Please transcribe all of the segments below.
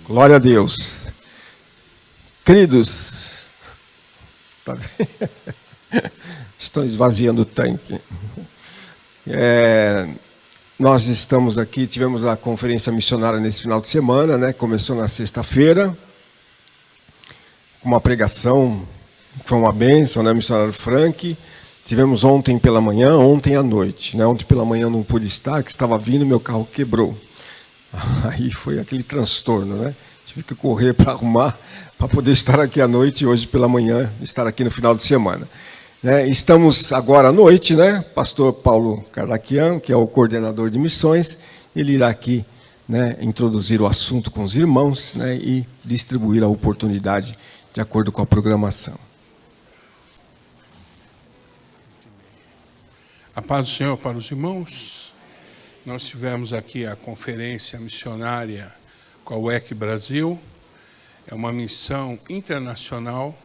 Glória a Deus. Queridos, estão esvaziando o tanque. Nós estamos aqui, tivemos a conferência missionária nesse final de semana, né? Começou na sexta-feira, com uma pregação, foi uma bênção, né? Missionário Frank. Tivemos ontem pela manhã, ontem à noite, né? Ontem pela manhã eu não pude estar, que estava vindo, meu carro quebrou. Aí foi aquele transtorno, né? Tive que correr para arrumar, para poder estar aqui à noite e hoje pela manhã, estar aqui no final de semana. Estamos agora à noite, né? Pastor Paulo Cardaquian, que é o coordenador de missões, ele irá aqui, né, introduzir o assunto com os irmãos, né, e distribuir a oportunidade de acordo com a programação. A paz do Senhor para os irmãos. Nós tivemos aqui a conferência missionária com a WEC Brasil. É uma missão internacional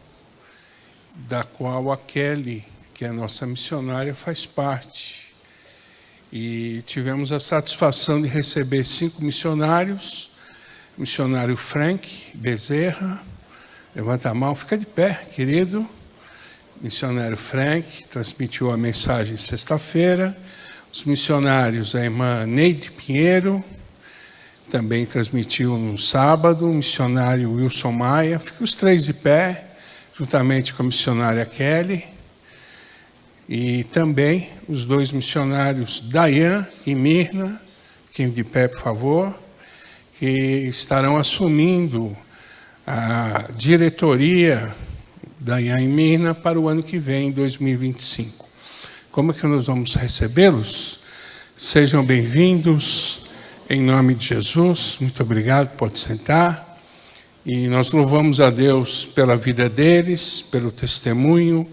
da qual a Kelly, que é a nossa missionária, faz parte. E tivemos a satisfação de receber 5 missionários. Missionário Frank Bezerra, levanta a mão, fica de pé, querido. Missionário Frank transmitiu a mensagem sexta-feira. Os missionários, a irmã Neide Pinheiro, também transmitiu no sábado. O missionário Wilson Maia, fica os 3 de pé, juntamente com a missionária Kelly. E também os 2 missionários, Dayan e Mirna, fiquem de pé, por favor, que estarão assumindo a diretoria Dayan e Mirna para o ano que vem, 2025. Como é que nós vamos recebê-los? Sejam bem-vindos, em nome de Jesus. Muito obrigado, pode sentar. E nós louvamos a Deus pela vida deles, pelo testemunho,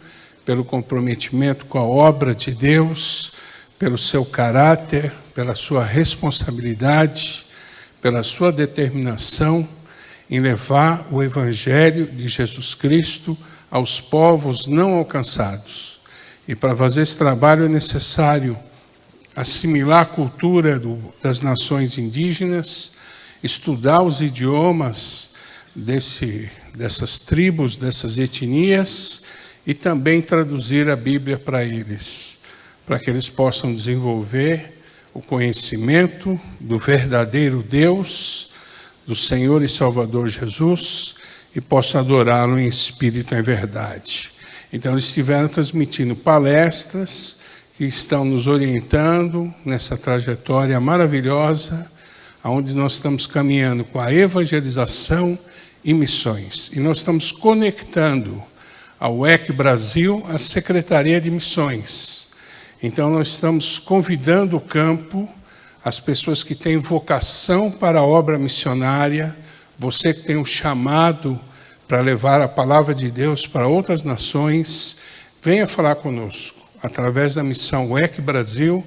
pelo comprometimento com a obra de Deus, pelo seu caráter, pela sua responsabilidade, pela sua determinação em levar o Evangelho de Jesus Cristo aos povos não alcançados. E para fazer esse trabalho é necessário assimilar a cultura das nações indígenas, estudar os idiomas dessas tribos, dessas etnias, e também traduzir a Bíblia para eles, para que eles possam desenvolver o conhecimento do verdadeiro Deus, do Senhor e Salvador Jesus, e possam adorá-lo em espírito e em verdade. Então, eles estiveram transmitindo palestras que estão nos orientando nessa trajetória maravilhosa, onde nós estamos caminhando com a evangelização e missões. E nós estamos conectando a WEC Brasil à Secretaria de Missões. Então, nós estamos convidando o campo, as pessoas que têm vocação para a obra missionária, você que tem um chamado para levar a palavra de Deus para outras nações, venha falar conosco. Através da missão WEC Brasil,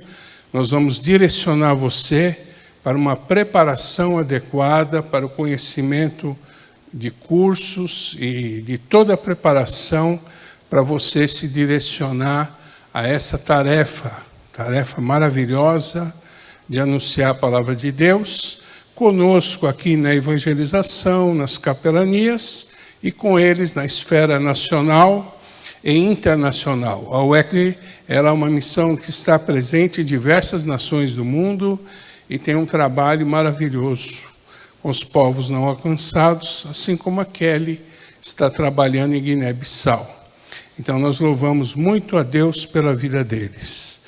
nós vamos direcionar você para uma preparação adequada para o conhecimento de cursos e de toda a preparação para você se direcionar a essa tarefa maravilhosa de anunciar a palavra de Deus, conosco aqui na evangelização, nas capelanias, e com eles na esfera nacional e internacional. A WEC é uma missão que está presente em diversas nações do mundo e tem um trabalho maravilhoso com os povos não alcançados, assim como a Kelly está trabalhando em Guiné-Bissau. Então, nós louvamos muito a Deus pela vida deles.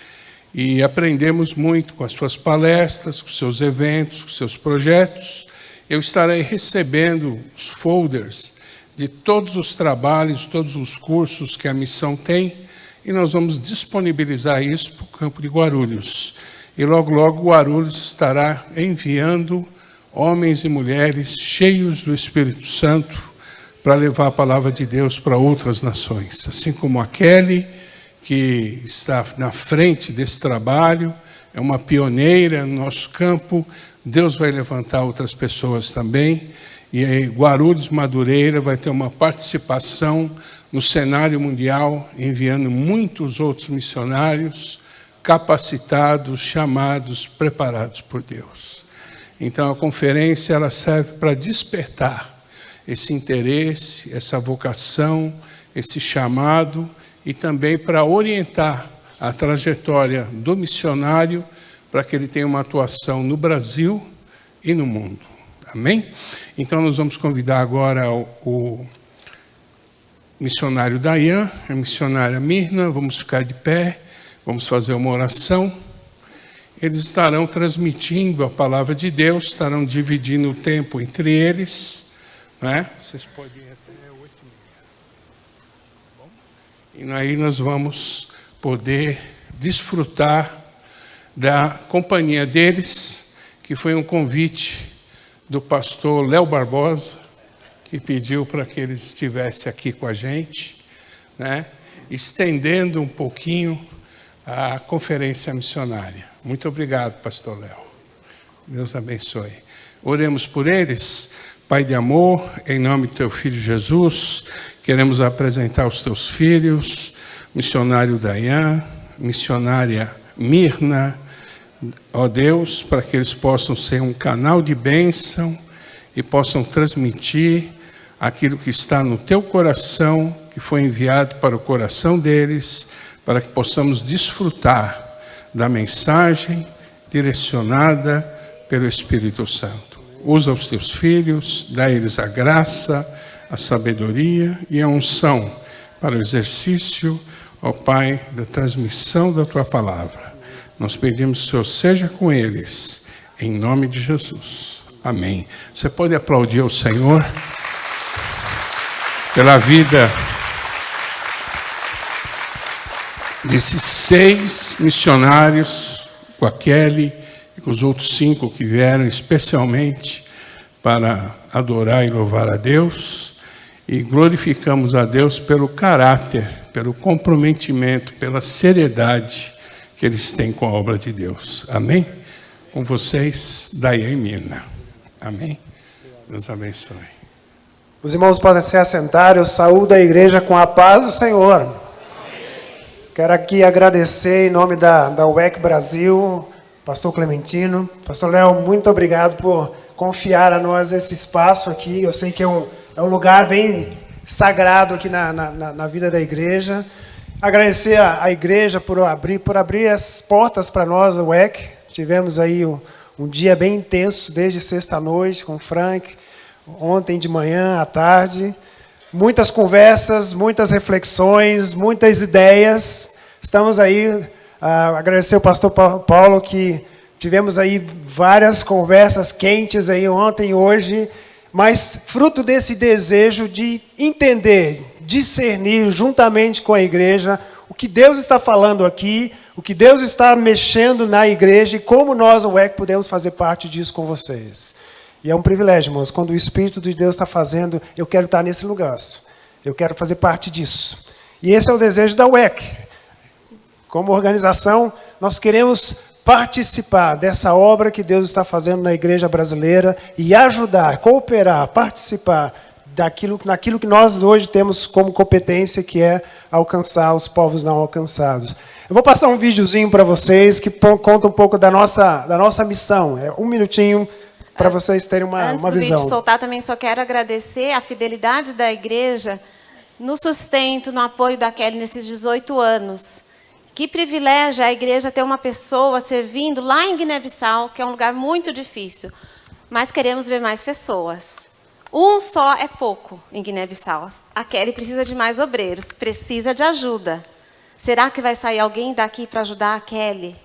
E aprendemos muito com as suas palestras, com os seus eventos, com os seus projetos. Eu estarei recebendo os folders de todos os trabalhos, todos os cursos que a missão tem, e nós vamos disponibilizar isso para o campo de Guarulhos. E logo, logo, Guarulhos estará enviando homens e mulheres cheios do Espírito Santo para levar a palavra de Deus para outras nações. Assim como a Kelly, que está na frente desse trabalho, é uma pioneira no nosso campo, Deus vai levantar outras pessoas também. E aí, Guarulhos Madureira vai ter uma participação no cenário mundial, enviando muitos outros missionários capacitados, chamados, preparados por Deus. Então a conferência ela serve para despertar esse interesse, essa vocação, esse chamado e também para orientar a trajetória do missionário para que ele tenha uma atuação no Brasil e no mundo. Amém? Então nós vamos convidar agora o missionário Dayan, a missionária Mirna, vamos ficar de pé, vamos fazer uma oração. Eles estarão transmitindo a palavra de Deus, estarão dividindo o tempo entre eles, né? Vocês podem ir até 8h30. E aí nós vamos poder desfrutar da companhia deles, que foi um convite do pastor Léo Barbosa, que pediu para que eles estivessem aqui com a gente, né? Estendendo um pouquinho a conferência missionária. Muito obrigado, pastor Léo. Deus abençoe. Oremos por eles. Pai de amor, em nome do teu filho Jesus, queremos apresentar os teus filhos, missionário Dayan, missionária Mirna, ó Deus, para que eles possam ser um canal de bênção e possam transmitir aquilo que está no teu coração, que foi enviado para o coração deles, para que possamos desfrutar da mensagem direcionada pelo Espírito Santo. Usa os teus filhos, dá a eles a graça, a sabedoria e a unção para o exercício, ó Pai, da transmissão da tua palavra. Nós pedimos que o Senhor seja com eles, em nome de Jesus. Amém. Você pode aplaudir ao Senhor pela vida desses 6 missionários, com a Kelly e com os outros 5 que vieram especialmente para adorar e louvar a Deus, e glorificamos a Deus pelo caráter, pelo comprometimento, pela seriedade que eles têm com a obra de Deus. Amém? Com vocês, Dayan e Mirna. Amém? Deus abençoe. Os irmãos podem se assentar. Eu saúdo a igreja com a paz do Senhor. Quero aqui agradecer em nome da UEC Brasil, pastor Clementino. Pastor Léo, muito obrigado por confiar a nós esse espaço aqui. Eu sei que é um lugar bem sagrado aqui na vida da igreja. Agradecer a igreja por abrir as portas para nós, a UEC. Tivemos aí um dia bem intenso, desde sexta-noite com o Frank, ontem de manhã, à tarde. Muitas conversas, muitas reflexões, muitas ideias. Estamos aí, agradecer o pastor Paulo, que tivemos aí várias conversas quentes aí ontem e hoje, mas fruto desse desejo de entender, discernir juntamente com a igreja o que Deus está falando aqui, o que Deus está mexendo na igreja e como nós, o UEC, podemos fazer parte disso com vocês. E é um privilégio, irmãos, quando o Espírito de Deus está fazendo, eu quero estar nesse lugar. Eu quero fazer parte disso. E esse é o desejo da UEC. Como organização, nós queremos participar dessa obra que Deus está fazendo na igreja brasileira e ajudar, cooperar, participar naquilo que nós hoje temos como competência, que é alcançar os povos não alcançados. Eu vou passar um videozinho para vocês que conta um pouco da nossa missão. É 1 minutinho para vocês terem uma visão. Antes do vídeo soltar, também só quero agradecer a fidelidade da igreja no sustento, no apoio da Kelly nesses 18 anos. Que privilégio a igreja ter uma pessoa servindo lá em Guiné-Bissau, que é um lugar muito difícil. Mas queremos ver mais pessoas. Um só é pouco em Guiné-Bissau. A Kelly precisa de mais obreiros, precisa de ajuda. Será que vai sair alguém daqui para ajudar a Kelly?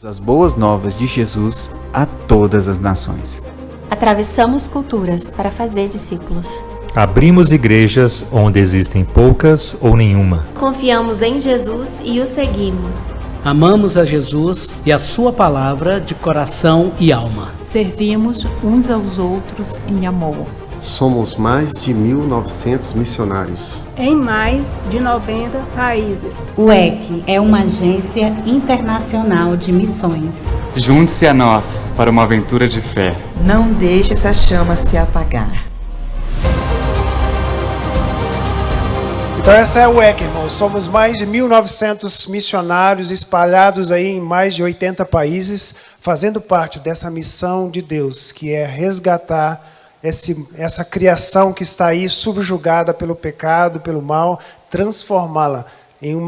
As boas novas de Jesus a todas as nações. Atravessamos culturas para fazer discípulos. Abrimos igrejas onde existem poucas ou nenhuma. Confiamos em Jesus e o seguimos. Amamos a Jesus e a sua palavra de coração e alma. Servimos uns aos outros em amor. Somos mais de 1.900 missionários. Em mais de 90 países. O UEC é uma agência internacional de missões. Junte-se a nós para uma aventura de fé. Não deixe essa chama se apagar. Então essa é a WEC, irmãos. Somos mais de 1.900 missionários espalhados aí em mais de 80 países, fazendo parte dessa missão de Deus, que é resgatar essa criação que está aí subjugada pelo pecado, pelo mal, transformá-la em um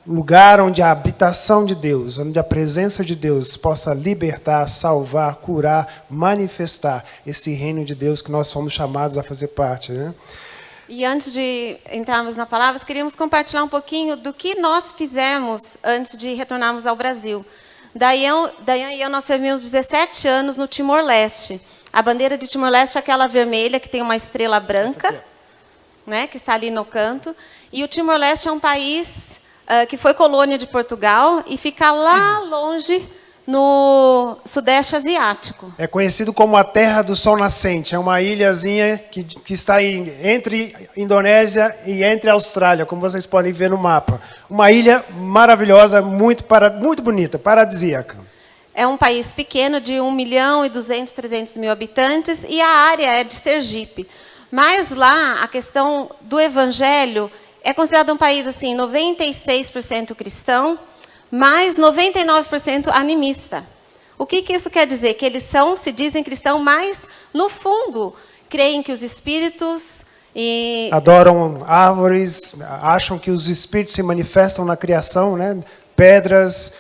lugar onde a habitação de Deus, onde a presença de Deus possa libertar, salvar, curar, manifestar esse reino de Deus que nós fomos chamados a fazer parte, né? E antes de entrarmos na palavra, queríamos compartilhar um pouquinho do que nós fizemos antes de retornarmos ao Brasil. Dayan e eu, nós servimos 17 anos no Timor-Leste. A bandeira de Timor-Leste é aquela vermelha, que tem uma estrela branca, né, que está ali no canto. E o Timor-Leste é um país que foi colônia de Portugal e fica lá longe, no Sudeste Asiático. É conhecido como a Terra do Sol Nascente. É uma ilhazinha que está entre Indonésia e entre a Austrália, como vocês podem ver no mapa. Uma ilha maravilhosa, muito bonita, paradisíaca. É um país pequeno, de 1.200.000 habitantes, e a área é de Sergipe. Mas lá, a questão do evangelho é considerado um país assim, 96% cristão, mas 99% animista. O que isso quer dizer? Que eles se dizem cristãos, mas, no fundo, creem que os espíritos... adoram árvores, acham que os espíritos se manifestam na criação, né? Pedras,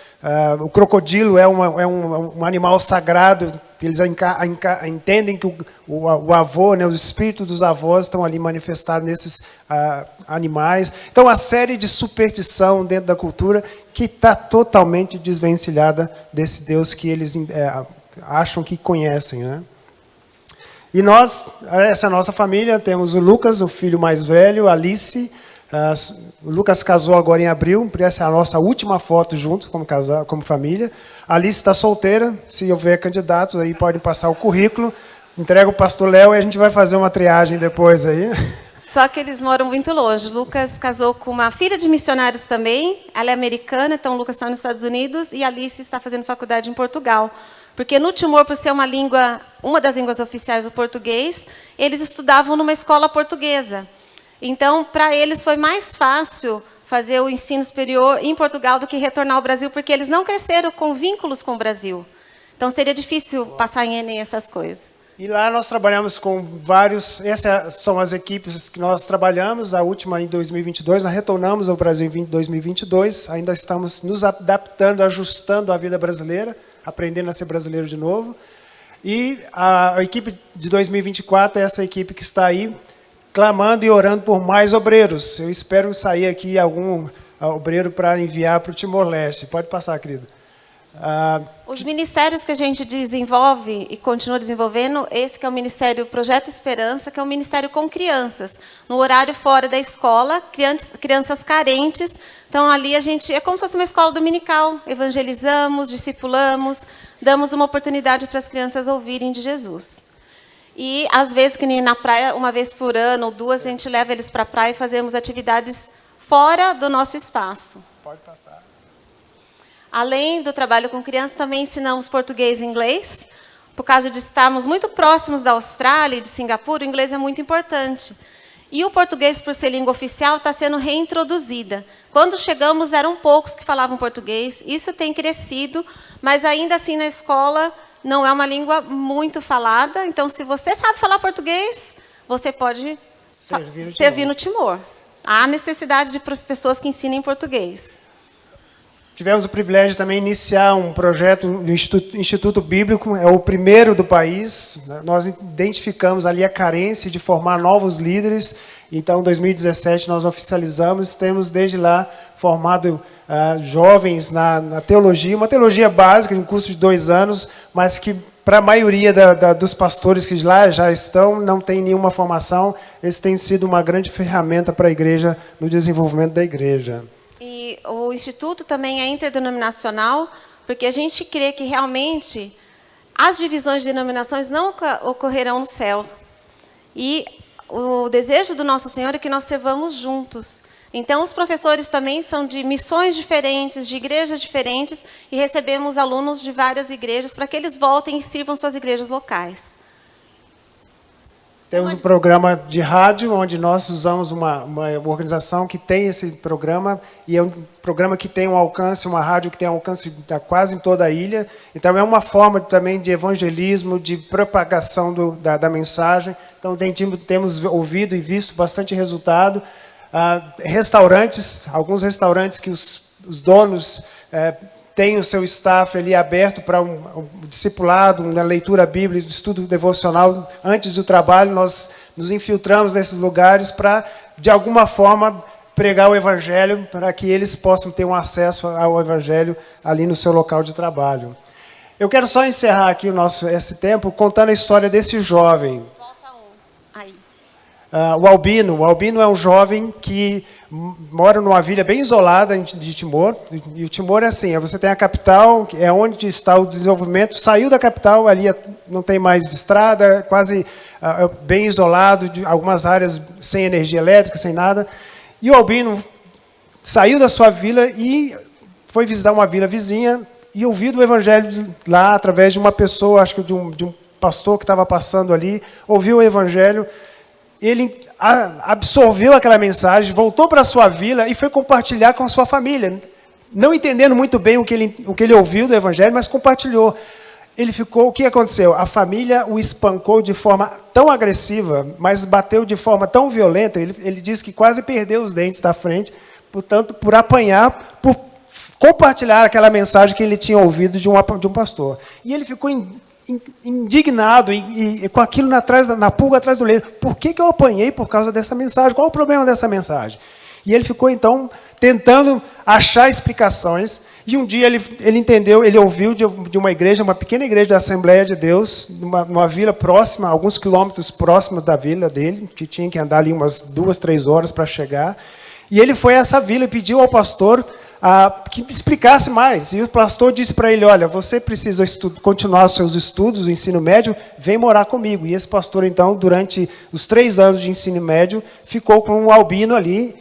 o crocodilo é um animal sagrado. Eles entendem que o avô, né, os espíritos dos avós estão ali manifestados nesses animais. Então, uma série de superstição dentro da cultura que está totalmente desvencilhada desse Deus que eles acham que conhecem, né? E nós, essa é a nossa família, temos o Lucas, o filho mais velho, a Alice. O Lucas casou agora em abril, essa é a nossa última foto juntos, como família. A Alice está solteira, se houver candidatos, aí podem passar o currículo, entrega o pastor Léo e a gente vai fazer uma triagem depois aí. Só que eles moram muito longe. O Lucas casou com uma filha de missionários também, ela é americana, então o Lucas está nos Estados Unidos, e a Alice está fazendo faculdade em Portugal. Porque no Timor, por ser uma das línguas oficiais, o português, eles estudavam numa escola portuguesa. Então, para eles foi mais fácil fazer o ensino superior em Portugal do que retornar ao Brasil, porque eles não cresceram com vínculos com o Brasil. Então, seria difícil passar em Enem essas coisas. E lá nós trabalhamos com vários... Essas são as equipes que nós trabalhamos, a última em 2022, nós retornamos ao Brasil em 2022, ainda estamos nos adaptando, ajustando à vida brasileira, aprendendo a ser brasileiro de novo. E a equipe de 2024 é essa equipe que está aí, clamando e orando por mais obreiros. Eu espero sair aqui algum obreiro para enviar para o Timor-Leste. Pode passar, querido. Os ministérios que a gente desenvolve e continua desenvolvendo, esse que é o Ministério Projeto Esperança, que é um ministério com crianças, no horário fora da escola, crianças carentes. Então, ali a gente, é como se fosse uma escola dominical, evangelizamos, discipulamos, damos uma oportunidade para as crianças ouvirem de Jesus. E, às vezes, que nem na praia, uma vez por ano ou duas, a gente leva eles para a praia e fazemos atividades fora do nosso espaço. Pode passar. Além do trabalho com crianças, também ensinamos português e inglês. Por causa de estarmos muito próximos da Austrália e de Singapura, o inglês é muito importante. E o português, por ser língua oficial, está sendo reintroduzida. Quando chegamos, eram poucos que falavam português. Isso tem crescido, mas ainda assim na escola não é uma língua muito falada. Então, se você sabe falar português, você pode servir no Timor. Há necessidade de pessoas que ensinem português. Tivemos o privilégio também de iniciar um projeto do Instituto Bíblico, é o primeiro do país. Nós identificamos ali a carência de formar novos líderes. Então, em 2017, nós oficializamos, temos desde lá formado jovens na teologia, uma teologia básica, um curso de 2 anos, mas que para a maioria dos pastores que lá já estão, não tem nenhuma formação. Eles têm sido uma grande ferramenta para a igreja, no desenvolvimento da igreja. E o Instituto também é interdenominacional, porque a gente crê que realmente as divisões de denominações não ocorrerão no céu. E o desejo do nosso Senhor é que nós servamos juntos. Então, os professores também são de missões diferentes, de igrejas diferentes, e recebemos alunos de várias igrejas para que eles voltem e sirvam suas igrejas locais. Temos um programa de rádio, onde nós usamos uma organização que tem esse programa, e é um programa que tem um alcance, uma rádio que tem um alcance quase em toda a ilha. Então, é uma forma também de evangelismo, de propagação da mensagem. Então, temos ouvido e visto bastante resultado. Restaurantes, alguns restaurantes que os donos têm o seu staff ali aberto para um discipulado, uma leitura bíblica, um estudo devocional antes do trabalho. Nós nos infiltramos nesses lugares para, de alguma forma, pregar o Evangelho, para que eles possam ter um acesso ao Evangelho ali no seu local de trabalho. Eu quero só encerrar aqui esse tempo contando a história desse jovem. Volta aí. O Albino é um jovem que mora numa vila bem isolada de Timor. E o Timor é assim, você tem a capital, é onde está o desenvolvimento. Saiu da capital, ali não tem mais estrada, quase bem isolado, de algumas áreas sem energia elétrica, sem nada. E o Albino saiu da sua vila e foi visitar uma vila vizinha e ouviu o Evangelho lá através de uma pessoa, acho que de um pastor que estava passando ali, ouviu o Evangelho. Ele absorveu aquela mensagem, voltou para a sua vila e foi compartilhar com a sua família. Não entendendo muito bem o que ele ouviu do Evangelho, mas compartilhou. O que aconteceu? A família o espancou de forma tão agressiva, mas bateu de forma tão violenta, ele disse que quase perdeu os dentes da frente, portanto, por apanhar, por compartilhar aquela mensagem que ele tinha ouvido de um pastor. E ele ficou indignado e com aquilo na pulga atrás do orelha. Por que eu apanhei por causa dessa mensagem? Qual o problema dessa mensagem? E ele ficou, então, tentando achar explicações. E um dia ele entendeu, ele ouviu de uma igreja, uma pequena igreja da Assembleia de Deus, numa vila próxima, alguns quilômetros próximos da vila dele, que tinha que andar ali umas 2, 3 horas para chegar. E ele foi a essa vila e pediu ao pastor que explicasse mais. E o pastor disse para ele, olha, você precisa continuar os seus estudos, o ensino médio, vem morar comigo. E esse pastor, então, durante os 3 anos de ensino médio, ficou com o Albino ali,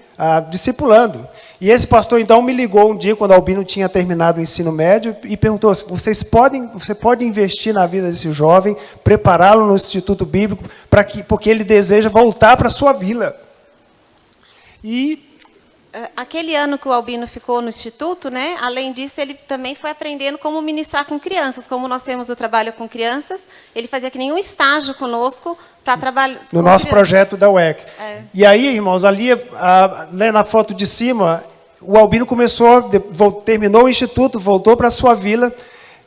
discipulando. E esse pastor, então, me ligou um dia, quando o Albino tinha terminado o ensino médio, e perguntou, você pode investir na vida desse jovem, prepará-lo no Instituto Bíblico, porque ele deseja voltar para a sua vila. E aquele ano que o Albino ficou no Instituto, né, além disso, ele também foi aprendendo como ministrar com crianças. Como nós temos o trabalho com crianças, ele fazia que nenhum estágio conosco para trabalhar no nosso projeto da UEC. E aí, irmãos, ali na foto de cima, o Albino terminou o Instituto, voltou para a sua vila,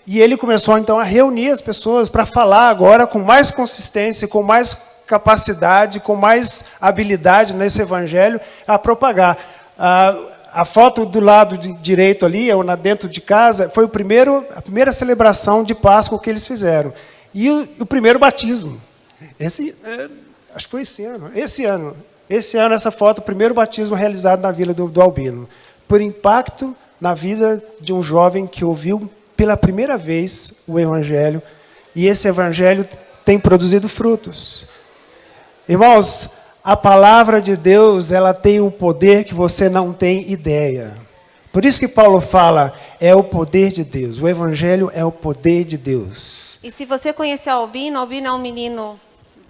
e ele começou, então, a reunir as pessoas para falar agora com mais consistência, com mais capacidade, com mais habilidade nesse Evangelho, a propagar. A foto do lado direito ali, dentro de casa, foi a primeira celebração de Páscoa que eles fizeram. E o primeiro batismo. Acho que foi esse ano. Esse ano, essa foto, o primeiro batismo realizado na vila do Albino. Por impacto na vida de um jovem que ouviu pela primeira vez o Evangelho. E esse Evangelho tem produzido frutos. Irmãos, a palavra de Deus, ela tem um poder que você não tem ideia. Por isso que Paulo fala, é o poder de Deus. O Evangelho é o poder de Deus. E se você conhecer o Albino é um menino,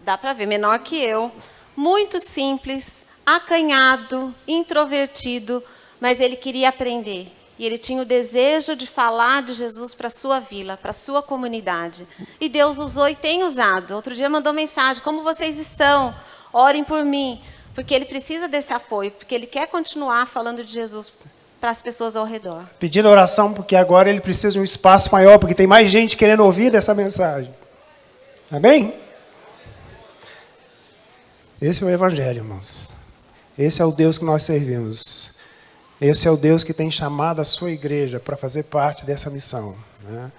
dá para ver, menor que eu, muito simples, acanhado, introvertido, mas ele queria aprender. E ele tinha o desejo de falar de Jesus para a sua vila, para a sua comunidade. E Deus usou e tem usado. Outro dia mandou mensagem, como vocês estão? Orem por mim. Porque ele precisa desse apoio, porque ele quer continuar falando de Jesus para as pessoas ao redor. Pedindo oração, porque agora ele precisa de um espaço maior, porque tem mais gente querendo ouvir dessa mensagem. Amém? Esse é o Evangelho, irmãos. Esse é o Deus que nós servimos. Esse é o Deus que tem chamado a sua igreja para fazer parte dessa missão. Né?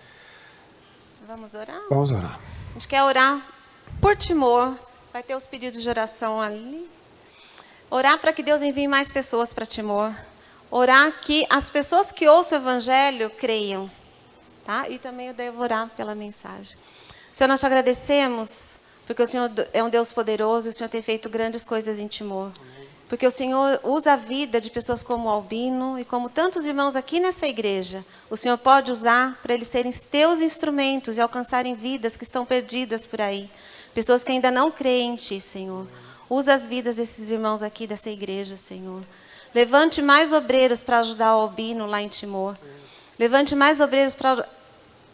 Vamos orar? Vamos orar. A gente quer orar por Timor. Vai ter os pedidos de oração ali. Orar para que Deus envie mais pessoas para Timor. Orar que as pessoas que ouçam o Evangelho creiam. Tá? E também eu devo orar pela mensagem. Senhor, nós te agradecemos, porque o Senhor é um Deus poderoso e o Senhor tem feito grandes coisas em Timor. porque o Senhor usa a vida de pessoas como o Albino e como tantos irmãos aqui nessa igreja. O Senhor pode usar para eles serem teus instrumentos e alcançarem vidas que estão perdidas por aí. Pessoas que ainda não creem em Ti, Senhor. Usa as vidas desses irmãos aqui dessa igreja, Senhor. Levante mais obreiros para ajudar o Albino lá em Timor. Levante mais obreiros para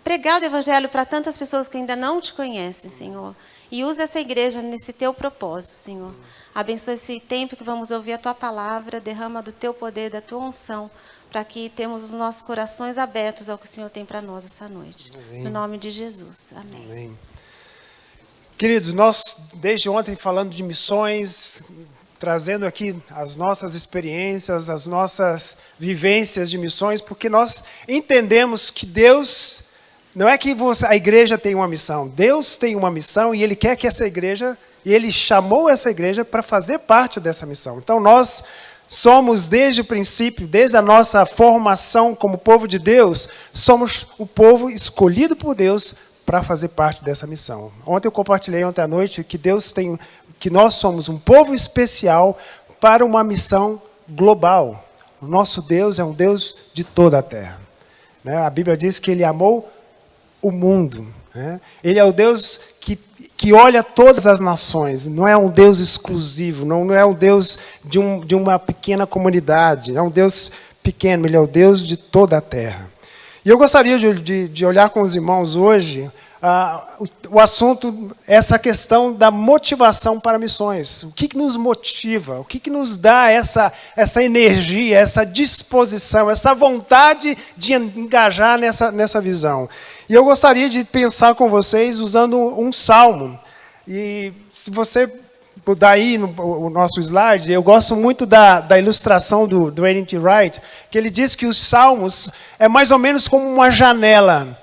pregar o Evangelho para tantas pessoas que ainda não Te conhecem, Senhor. E use essa igreja nesse Teu propósito, Senhor. Abençoe esse tempo que vamos ouvir a Tua palavra. Derrama do Teu poder, da Tua unção, para que temos os nossos corações abertos ao que o Senhor tem para nós essa noite. Amém. No nome de Jesus. Amém. Amém. Queridos, nós desde ontem falando de missões, trazendo aqui as nossas experiências, as nossas vivências de missões, porque nós entendemos que Deus, não é que a igreja tem uma missão, Deus tem uma missão e Ele quer que essa igreja, e Ele chamou essa igreja para fazer parte dessa missão. Então nós somos desde o princípio, desde a nossa formação como povo de Deus, somos o povo escolhido por Deus para fazer parte dessa missão. Ontem eu compartilhei à noite que nós somos um povo especial para uma missão global. O nosso Deus é um Deus de toda a terra. A Bíblia diz que Ele amou o mundo. Ele é o Deus que olha todas as nações. Não é um Deus exclusivo, não é um Deus de uma pequena comunidade. É um Deus pequeno, Ele é o Deus de toda a terra. E eu gostaria de olhar com os irmãos hoje o assunto, essa questão da motivação para missões. O que nos motiva? O que nos dá essa energia, essa disposição, essa vontade de engajar nessa visão? E eu gostaria de pensar com vocês usando um salmo. E se você mudar aí o nosso slide, eu gosto muito da ilustração do N.T. Wright, que ele diz que os salmos é mais ou menos como uma janela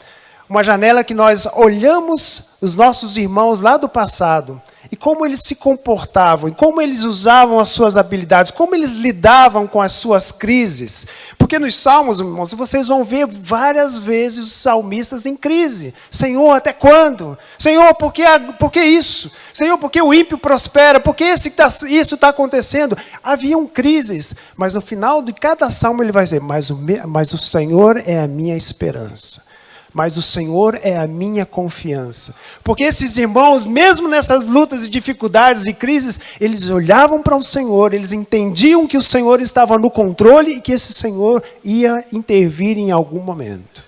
que nós olhamos os nossos irmãos lá do passado, e como eles se comportavam, e como eles usavam as suas habilidades, como eles lidavam com as suas crises. Porque nos salmos, irmãos, vocês vão ver várias vezes os salmistas em crise. Senhor, até quando? Senhor, por que isso? Senhor, por que o ímpio prospera? Por que isso está acontecendo? Haviam crises, mas no final de cada salmo ele vai dizer, mas o Senhor é a minha esperança. Mas o Senhor é a minha confiança. Porque esses irmãos, mesmo nessas lutas e dificuldades e crises, eles olhavam para o Senhor, eles entendiam que o Senhor estava no controle e que esse Senhor ia intervir em algum momento.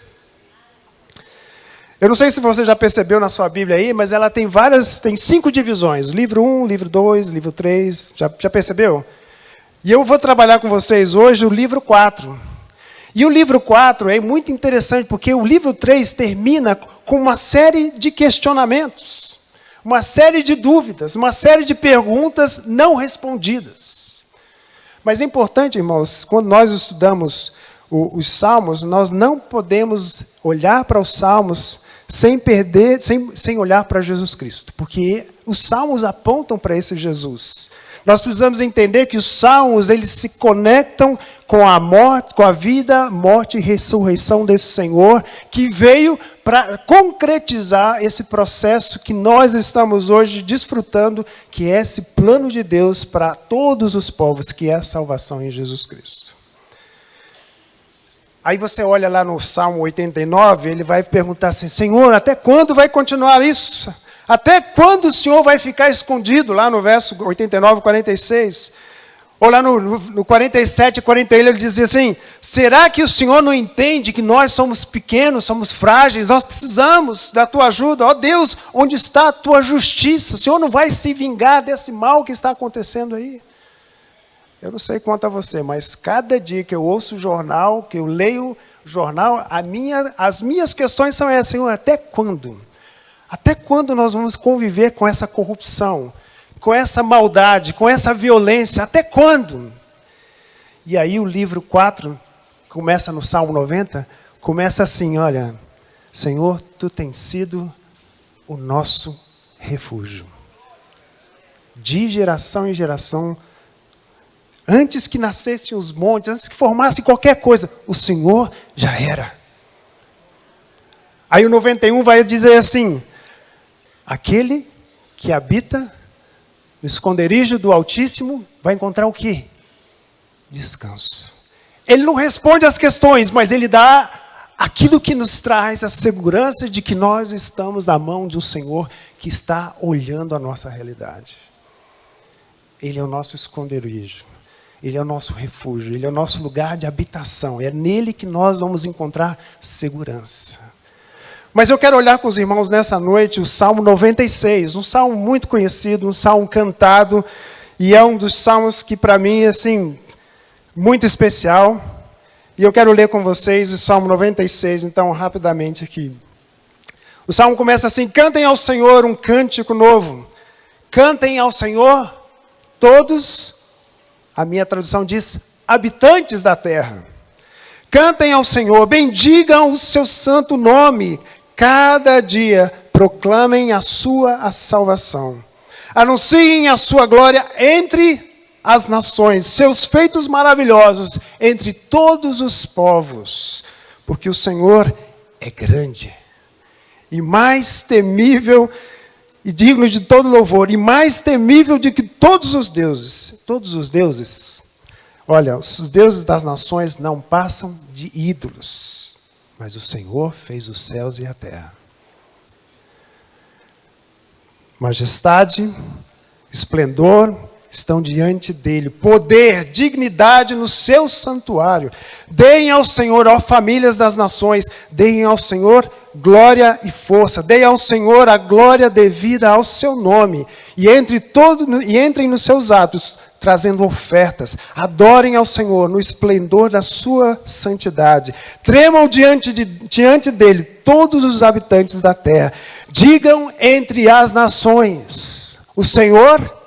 Eu não sei se você já percebeu na sua Bíblia aí, mas ela tem 5 divisões. Livro 1, livro 2, livro 3, já percebeu? E eu vou trabalhar com vocês hoje o livro 4. E o livro 4 é muito interessante, porque o livro 3 termina com uma série de questionamentos, uma série de dúvidas, uma série de perguntas não respondidas. Mas é importante, irmãos, quando nós estudamos os Salmos, nós não podemos olhar para os Salmos sem olhar para Jesus Cristo, porque os Salmos apontam para esse Jesus. Nós precisamos entender que os Salmos, eles se conectam com a morte, com a vida, morte e ressurreição desse Senhor, que veio para concretizar esse processo que nós estamos hoje desfrutando, que é esse plano de Deus para todos os povos, que é a salvação em Jesus Cristo. Aí você olha lá no Salmo 89, ele vai perguntar assim, Senhor, até quando vai continuar isso? Até quando o Senhor vai ficar escondido? Lá no verso 89, 46. Ou lá no 47, 41, ele dizia assim, será que o Senhor não entende que nós somos pequenos, somos frágeis, nós precisamos da tua ajuda? Ó Deus, onde está a tua justiça? O Senhor não vai se vingar desse mal que está acontecendo aí? Eu não sei quanto a você, mas cada dia que eu ouço o jornal, que eu leio o jornal, as minhas questões são essas, Senhor, até quando? Até quando nós vamos conviver com essa corrupção, com essa maldade, com essa violência? Até quando? E aí o livro 4, começa no Salmo 90, começa assim, olha, Senhor, Tu tens sido o nosso refúgio. De geração em geração, antes que nascessem os montes, antes que formasse qualquer coisa, o Senhor já era. Aí o 91 vai dizer assim, aquele que habita no esconderijo do Altíssimo, vai encontrar o quê? Descanso. Ele não responde às questões, mas ele dá aquilo que nos traz a segurança de que nós estamos na mão de um Senhor que está olhando a nossa realidade. Ele é o nosso esconderijo. Ele é o nosso refúgio. Ele é o nosso lugar de habitação. É nele que nós vamos encontrar segurança. Mas eu quero olhar com os irmãos nessa noite o Salmo 96, um salmo muito conhecido, um salmo cantado, e é um dos salmos que para mim, assim, muito especial. E eu quero ler com vocês o Salmo 96, então, rapidamente aqui. O salmo começa assim: cantem ao Senhor um cântico novo. Cantem ao Senhor todos, a minha tradução diz, habitantes da terra. Cantem ao Senhor, bendigam o seu santo nome. Cada dia proclamem a sua salvação. Anunciem a sua glória entre as nações, seus feitos maravilhosos entre todos os povos. Porque o Senhor é grande e mais temível e digno de todo louvor, e mais temível do que todos os deuses. Todos os deuses. Olha, os deuses das nações não passam de ídolos, mas o Senhor fez os céus e a terra. Majestade, esplendor estão diante dele. Poder, dignidade no seu santuário. Deem ao Senhor, ó famílias das nações, deem ao Senhor glória e força. Deem ao Senhor a glória devida ao seu nome. E entrem nos seus atos, trazendo ofertas. Adorem ao Senhor no esplendor da sua santidade. Tremam diante dele todos os habitantes da terra. Digam entre as nações: o Senhor.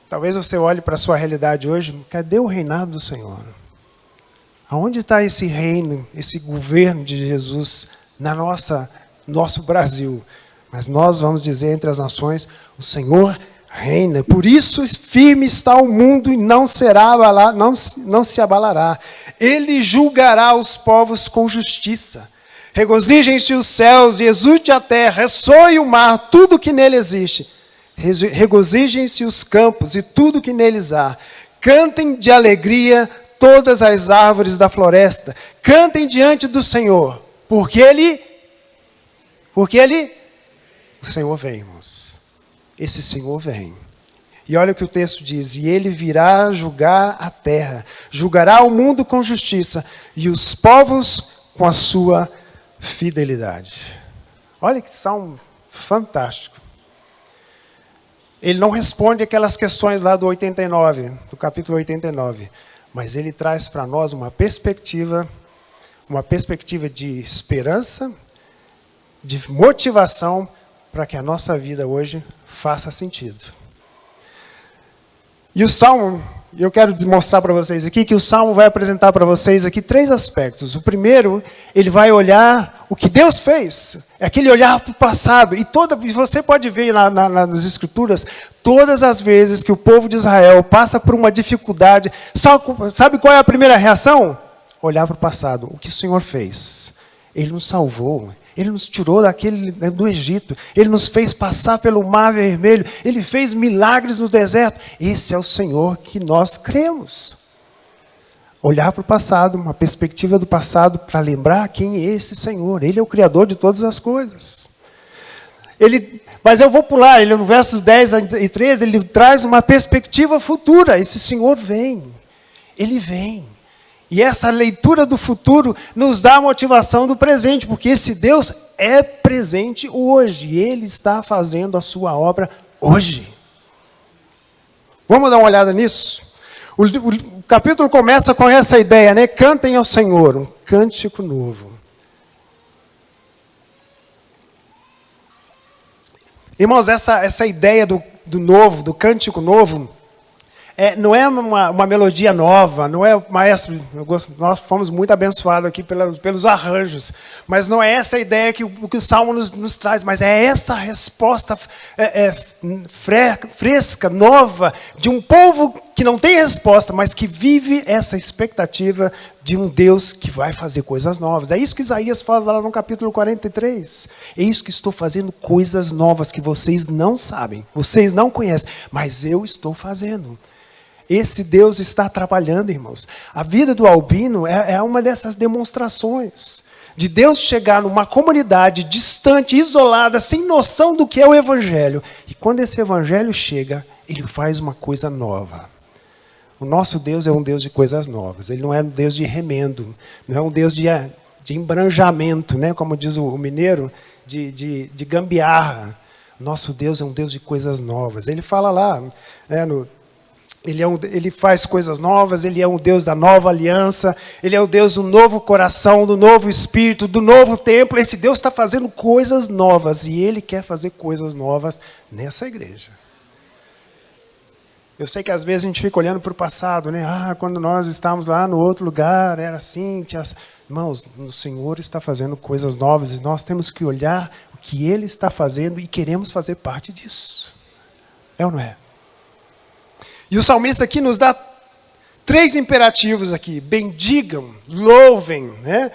Talvez você olhe para a sua realidade hoje: cadê o reinado do Senhor? Aonde está esse reino, esse governo de Jesus na nosso Brasil? Mas nós vamos dizer entre as nações: o Senhor reina. Por isso firme está o mundo e não se abalará. Ele julgará os povos com justiça. Regozijem-se os céus e exulte a terra, ressoe o mar, tudo que nele existe. Regozijem-se os campos e tudo que neles há. Cantem de alegria todas as árvores da floresta. Cantem diante do Senhor, porque Ele, o Senhor vem, irmãos. Esse Senhor vem. E olha o que o texto diz: e Ele virá julgar a terra, julgará o mundo com justiça e os povos com a sua fidelidade. Olha que salmo fantástico. Ele não responde aquelas questões lá do 89, do capítulo 89, mas ele traz para nós uma perspectiva de esperança, de motivação para que a nossa vida hoje faça sentido. E o salmo, eu quero mostrar para vocês aqui que o salmo vai apresentar para vocês aqui 3 aspectos. O primeiro, ele vai olhar o que Deus fez. É aquele olhar para o passado. E você pode ver nas Escrituras, todas as vezes que o povo de Israel passa por uma dificuldade, sabe qual é a primeira reação? Olhar para o passado. O que o Senhor fez? Ele nos salvou. Ele nos tirou do Egito. Ele nos fez passar pelo Mar Vermelho. Ele fez milagres no deserto. Esse é o Senhor que nós cremos. Olhar para o passado, uma perspectiva do passado, para lembrar quem é esse Senhor. Ele é o Criador de todas as coisas. Mas eu vou pular, no verso 10 e 13, ele traz uma perspectiva futura. Esse Senhor vem. Ele vem. E essa leitura do futuro nos dá a motivação do presente, porque esse Deus é presente hoje. Ele está fazendo a sua obra hoje. Vamos dar uma olhada nisso? O capítulo começa com essa ideia, né? Cantem ao Senhor, um cântico novo. Irmãos, essa ideia do novo, do cântico novo, não é uma melodia nova, não é, maestro, nós fomos muito abençoados aqui pelos arranjos, mas não é essa a ideia que o Salmo nos traz, mas é essa resposta fresca, nova, de um povo que não tem resposta, mas que vive essa expectativa de um Deus que vai fazer coisas novas. É isso que Isaías fala lá no capítulo 43. É isso que estou fazendo, coisas novas que vocês não sabem, vocês não conhecem, mas eu estou fazendo. Esse Deus está trabalhando, irmãos. A vida do Albino é uma dessas demonstrações de Deus chegar numa comunidade distante, isolada, sem noção do que é o Evangelho. E quando esse Evangelho chega, ele faz uma coisa nova. O nosso Deus é um Deus de coisas novas. Ele não é um Deus de remendo, não é um Deus de embranjamento, né? Como diz o mineiro, de gambiarra. Nosso Deus é um Deus de coisas novas. Ele fala lá, né, ele faz coisas novas, ele é um Deus da nova aliança, ele é o Deus do novo coração, do novo espírito, do novo templo. Esse Deus está fazendo coisas novas e ele quer fazer coisas novas nessa igreja. Eu sei que às vezes a gente fica olhando para o passado, né? Quando nós estávamos lá no outro lugar, era assim. Irmãos, o Senhor está fazendo coisas novas e nós temos que olhar o que Ele está fazendo e queremos fazer parte disso. É ou não é? E o salmista aqui nos dá 3 imperativos aqui. Bendigam, louvem, né?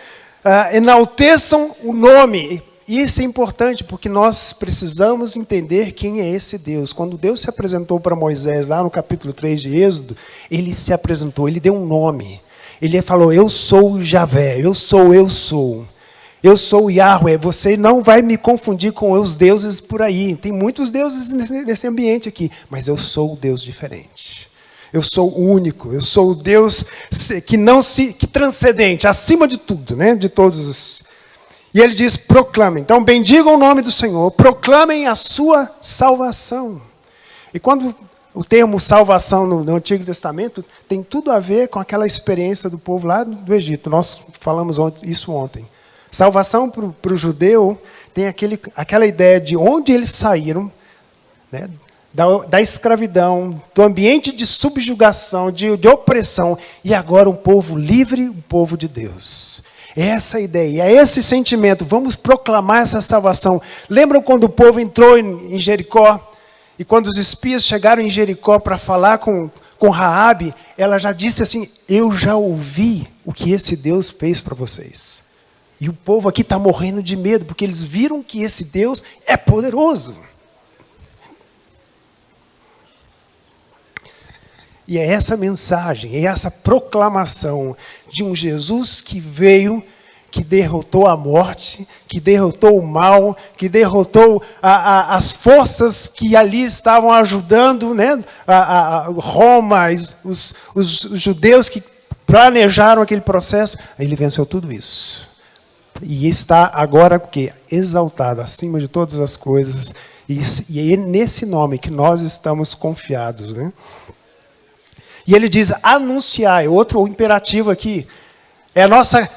Enalteçam o nome. E isso é importante, porque nós precisamos entender quem é esse Deus. Quando Deus se apresentou para Moisés, lá no capítulo 3 de Êxodo, ele se apresentou, ele deu um nome. Ele falou, eu sou Javé, eu sou. Eu sou Yahweh, você não vai me confundir com os deuses por aí. Tem muitos deuses nesse ambiente aqui, mas eu sou o Deus diferente. Eu sou o único, eu sou o Deus que transcendente, acima de tudo, né? De todos os... E ele diz, proclamem. Então, bendigam o nome do Senhor, proclamem a sua salvação. E quando o termo salvação no Antigo Testamento tem tudo a ver com aquela experiência do povo lá do Egito. Nós falamos isso ontem. Salvação para o judeu tem aquela ideia de onde eles saíram, né, da escravidão, do ambiente de subjugação, de opressão, e agora um povo livre, um povo de Deus. É essa a ideia, é esse sentimento. Vamos proclamar essa salvação. Lembram quando o povo entrou em Jericó? E quando os espias chegaram em Jericó para falar com Raabe, ela já disse assim, eu já ouvi o que esse Deus fez para vocês. E o povo aqui está morrendo de medo, porque eles viram que esse Deus é poderoso. E é essa mensagem, é essa proclamação de um Jesus que veio, que derrotou a morte, que derrotou o mal, que derrotou as forças que ali estavam ajudando, né? Roma, os judeus que planejaram aquele processo. Ele venceu tudo isso. E está agora o quê? Exaltado acima de todas as coisas. E é nesse nome que nós estamos confiados, né? E ele diz, anunciar, é outro imperativo aqui, é a nossa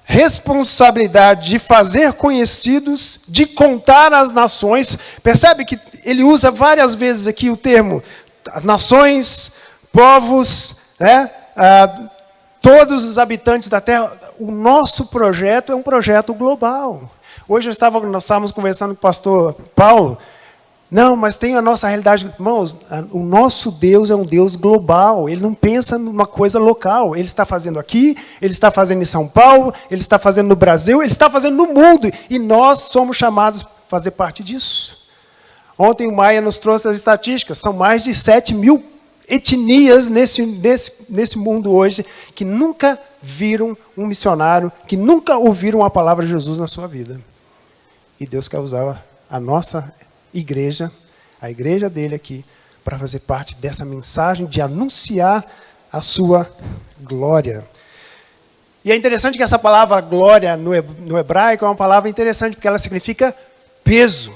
responsabilidade de fazer conhecidos, de contar às nações. Percebe que ele usa várias vezes aqui o termo nações, povos, né? Todos os habitantes da terra. O nosso projeto é um projeto global. Hoje nós estávamos conversando com o pastor Paulo. Não, mas tem a nossa realidade. Irmãos, o nosso Deus é um Deus global. Ele não pensa numa coisa local. Ele está fazendo aqui, ele está fazendo em São Paulo, ele está fazendo no Brasil, ele está fazendo no mundo. E nós somos chamados a fazer parte disso. Ontem o Maia nos trouxe as estatísticas. São mais de 7 mil etnias nesse mundo hoje que nunca viram um missionário, que nunca ouviram a palavra de Jesus na sua vida. E Deus quer usar a nossa igreja, a igreja dele aqui, para fazer parte dessa mensagem de anunciar a sua glória. E é interessante que essa palavra glória no hebraico é uma palavra interessante, porque ela significa peso.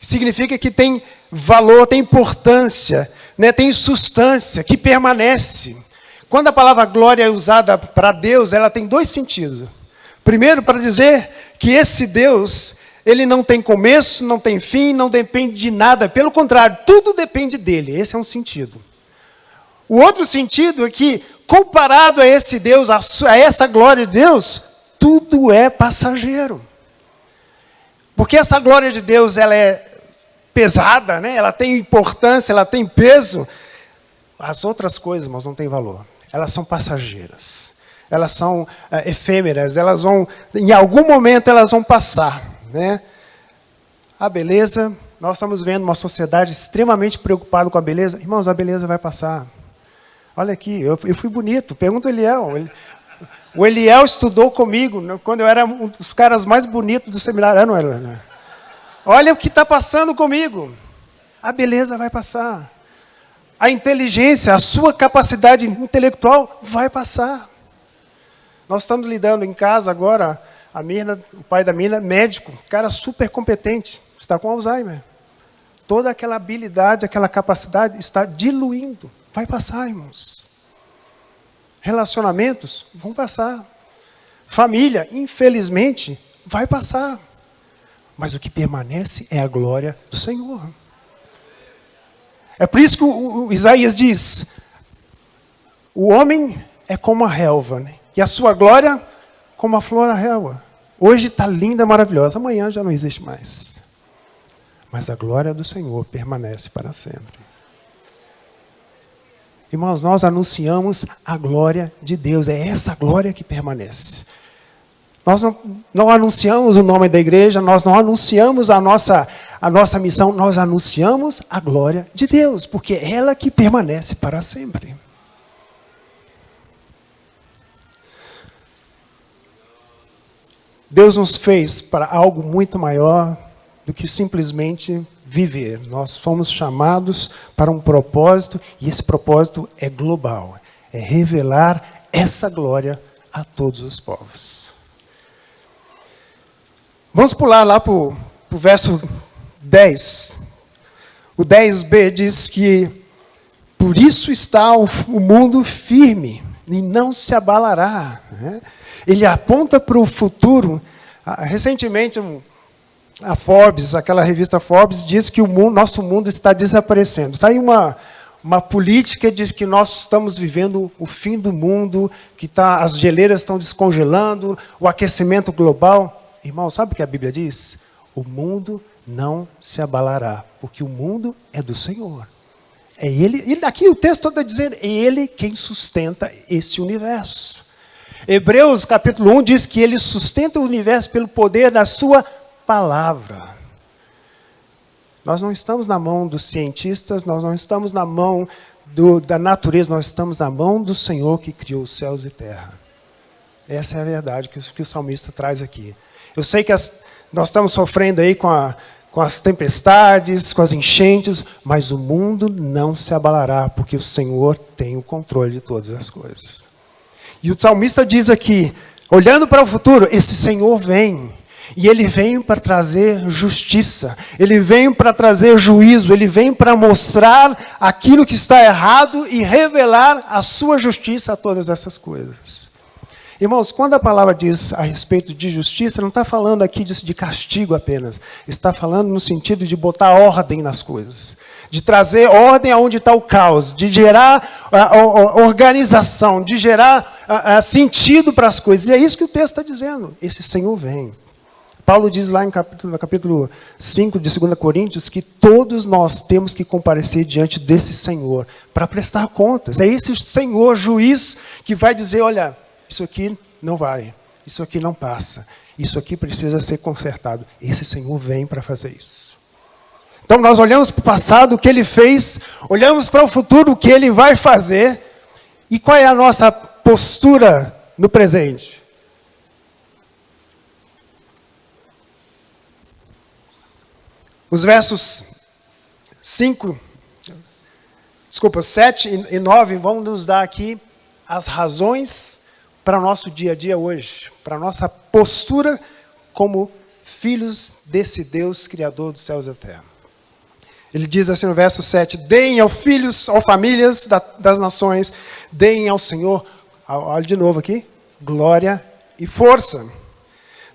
Significa que tem valor, tem importância, né, tem substância, que permanece. Quando a palavra glória é usada para Deus, ela tem 2 sentidos. Primeiro, para dizer que esse Deus, ele não tem começo, não tem fim, não depende de nada. Pelo contrário, tudo depende dele. Esse é um sentido. O outro sentido é que, comparado a esse Deus, a essa glória de Deus, tudo é passageiro. Porque essa glória de Deus, ela é pesada, né? Ela tem importância, ela tem peso. As outras coisas, irmãos, não têm valor. Elas são passageiras. Elas são efêmeras. Elas vão, em algum momento, elas vão passar, né? A beleza, nós estamos vendo uma sociedade extremamente preocupada com a beleza. Irmãos, a beleza vai passar. Olha aqui, eu fui bonito. Pergunta o Eliel. O Eliel estudou comigo quando eu era um dos caras mais bonitos do seminário. Não era? Olha o que está passando comigo. A beleza vai passar. A inteligência, a sua capacidade intelectual vai passar. Nós estamos lidando em casa agora, a Mirna, o pai da Mirna, médico, cara super competente, está com Alzheimer. Toda aquela habilidade, aquela capacidade está diluindo. Vai passar, irmãos. Relacionamentos vão passar. Família, infelizmente, vai passar. Mas o que permanece é a glória do Senhor. É por isso que o Isaías diz, o homem é como a relva, né? E a sua glória como a flor da relva. Hoje está linda, maravilhosa, amanhã já não existe mais. Mas a glória do Senhor permanece para sempre. Irmãos, nós anunciamos a glória de Deus, é essa glória que permanece. Nós não anunciamos o nome da igreja, nós não anunciamos a nossa missão, nós anunciamos a glória de Deus, porque é ela que permanece para sempre. Deus nos fez para algo muito maior do que simplesmente viver. Nós fomos chamados para um propósito, e esse propósito é global. É revelar essa glória a todos os povos. Vamos pular lá para o verso 10. O 10b diz que, por isso está o mundo firme, e não se abalará. Ele aponta para o futuro. Recentemente, a Forbes, aquela revista Forbes, diz que nosso mundo está desaparecendo. Está aí uma política que diz que nós estamos vivendo o fim do mundo, que as geleiras estão descongelando, o aquecimento global. Irmão, sabe o que a Bíblia diz? O mundo não se abalará, porque o mundo é do Senhor. É Ele, aqui o texto está dizendo, é Ele quem sustenta esse universo. Hebreus capítulo 1 diz que Ele sustenta o universo pelo poder da sua palavra. Nós não estamos na mão dos cientistas, nós não estamos na mão da natureza, nós estamos na mão do Senhor que criou os céus e terra. Essa é a verdade que o salmista traz aqui. Eu sei que nós estamos sofrendo aí com as tempestades, com as enchentes, mas o mundo não se abalará, porque o Senhor tem o controle de todas as coisas. E o salmista diz aqui, olhando para o futuro, esse Senhor vem. E Ele vem para trazer justiça. Ele vem para trazer juízo. Ele vem para mostrar aquilo que está errado e revelar a sua justiça a todas essas coisas. Irmãos, quando a palavra diz a respeito de justiça, não está falando aqui de castigo apenas. Está falando no sentido de botar ordem nas coisas. De trazer ordem aonde está o caos. De gerar organização. De gerar sentido para as coisas. E é isso que o texto está dizendo. Esse Senhor vem. Paulo diz lá no capítulo 5 de 2 Coríntios que todos nós temos que comparecer diante desse Senhor para prestar contas. É esse Senhor juiz que vai dizer, olha, isso aqui não vai, isso aqui não passa, isso aqui precisa ser consertado. Esse Senhor vem para fazer isso. Então nós olhamos para o passado, o que Ele fez, olhamos para o futuro, o que Ele vai fazer, e qual é a nossa postura no presente? Os versos 7 e 9 vão nos dar aqui as razões para o nosso dia a dia hoje, para a nossa postura como filhos desse Deus Criador dos céus e da terra. Ele diz assim no verso 7, deem aos filhos, aos famílias das nações, deem ao Senhor, olha de novo aqui, glória e força.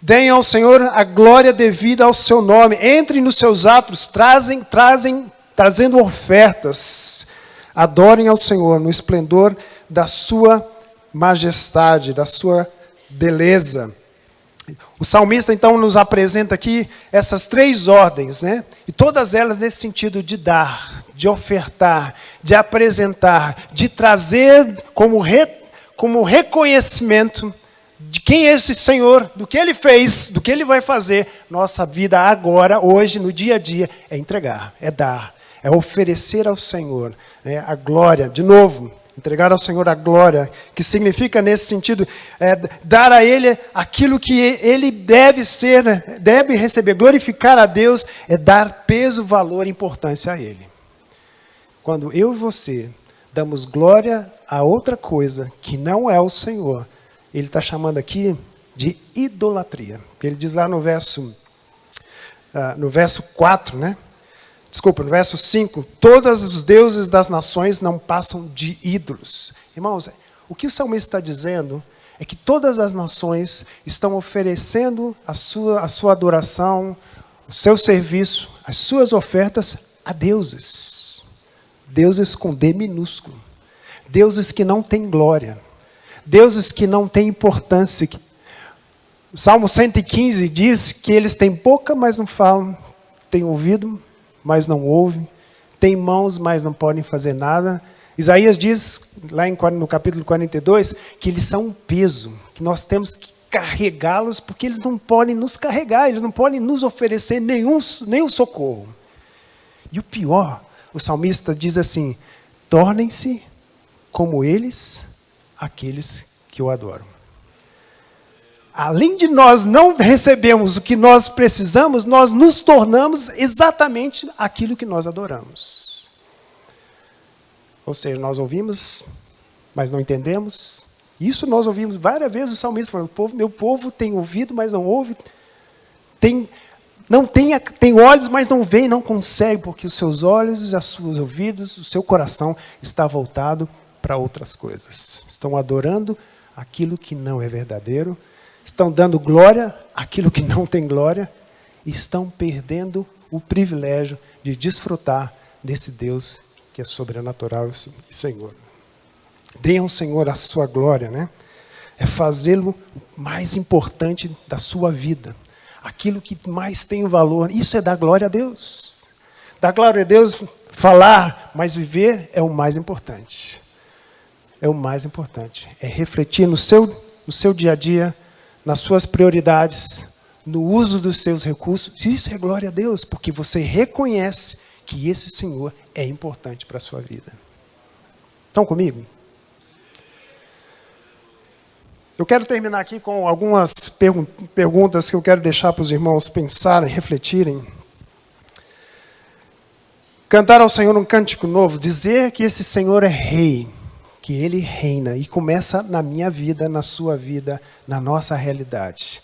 Deem ao Senhor a glória devida ao seu nome. Entrem nos seus atos, trazendo ofertas. Adorem ao Senhor no esplendor da sua majestade, da sua beleza. O salmista, então, nos apresenta aqui essas 3 ordens, né? E todas elas nesse sentido de dar, de ofertar, de apresentar, de trazer como reconhecimento de quem é esse Senhor, do que Ele fez, do que Ele vai fazer. Nossa vida agora, hoje, no dia a dia, é entregar, é dar, é oferecer ao Senhor, né, a glória, de novo. Entregar ao Senhor a glória, que significa nesse sentido, dar a Ele aquilo que Ele deve ser, né, deve receber. Glorificar a Deus é dar peso, valor e importância a Ele. Quando eu e você damos glória a outra coisa que não é o Senhor, Ele está chamando aqui de idolatria. Ele diz lá no verso 4, né? Desculpa, no verso 5, todos os deuses das nações não passam de ídolos. Irmãos, o que o salmista está dizendo é que todas as nações estão oferecendo a sua adoração, o seu serviço, as suas ofertas a deuses. Deuses com D minúsculo. Deuses que não têm glória. Deuses que não têm importância. O Salmo 115 diz que eles têm boca, mas não falam, têm ouvido, mas não ouvem, têm mãos, mas não podem fazer nada. Isaías diz, lá no capítulo 42, que eles são um peso, que nós temos que carregá-los, porque eles não podem nos carregar, eles não podem nos oferecer nenhum socorro. E o pior, o salmista diz assim, tornem-se como eles, aqueles que o adoram. Além de nós não recebermos o que nós precisamos, nós nos tornamos exatamente aquilo que nós adoramos. Ou seja, nós ouvimos, mas não entendemos. Isso nós ouvimos várias vezes o salmista falando, meu povo tem ouvido, mas não ouve. Tem olhos, mas não vê, não consegue, porque os seus olhos, os seus ouvidos, o seu coração está voltado para outras coisas. Estão adorando aquilo que não é verdadeiro. Estão dando glória àquilo que não tem glória e estão perdendo o privilégio de desfrutar desse Deus que é sobrenatural e Senhor. Deem ao Senhor a sua glória, né? É fazê-lo mais importante da sua vida. Aquilo que mais tem valor. Isso é dar glória a Deus. Dar glória a Deus, falar, mas viver é o mais importante. É o mais importante. É refletir no seu dia a dia, nas suas prioridades, no uso dos seus recursos. Isso é glória a Deus, porque você reconhece que esse Senhor é importante para a sua vida. Estão comigo? Eu quero terminar aqui com algumas perguntas que eu quero deixar para os irmãos pensarem, refletirem. Cantar ao Senhor um cântico novo, dizer que esse Senhor é rei, que Ele reina e começa na minha vida, na sua vida, na nossa realidade.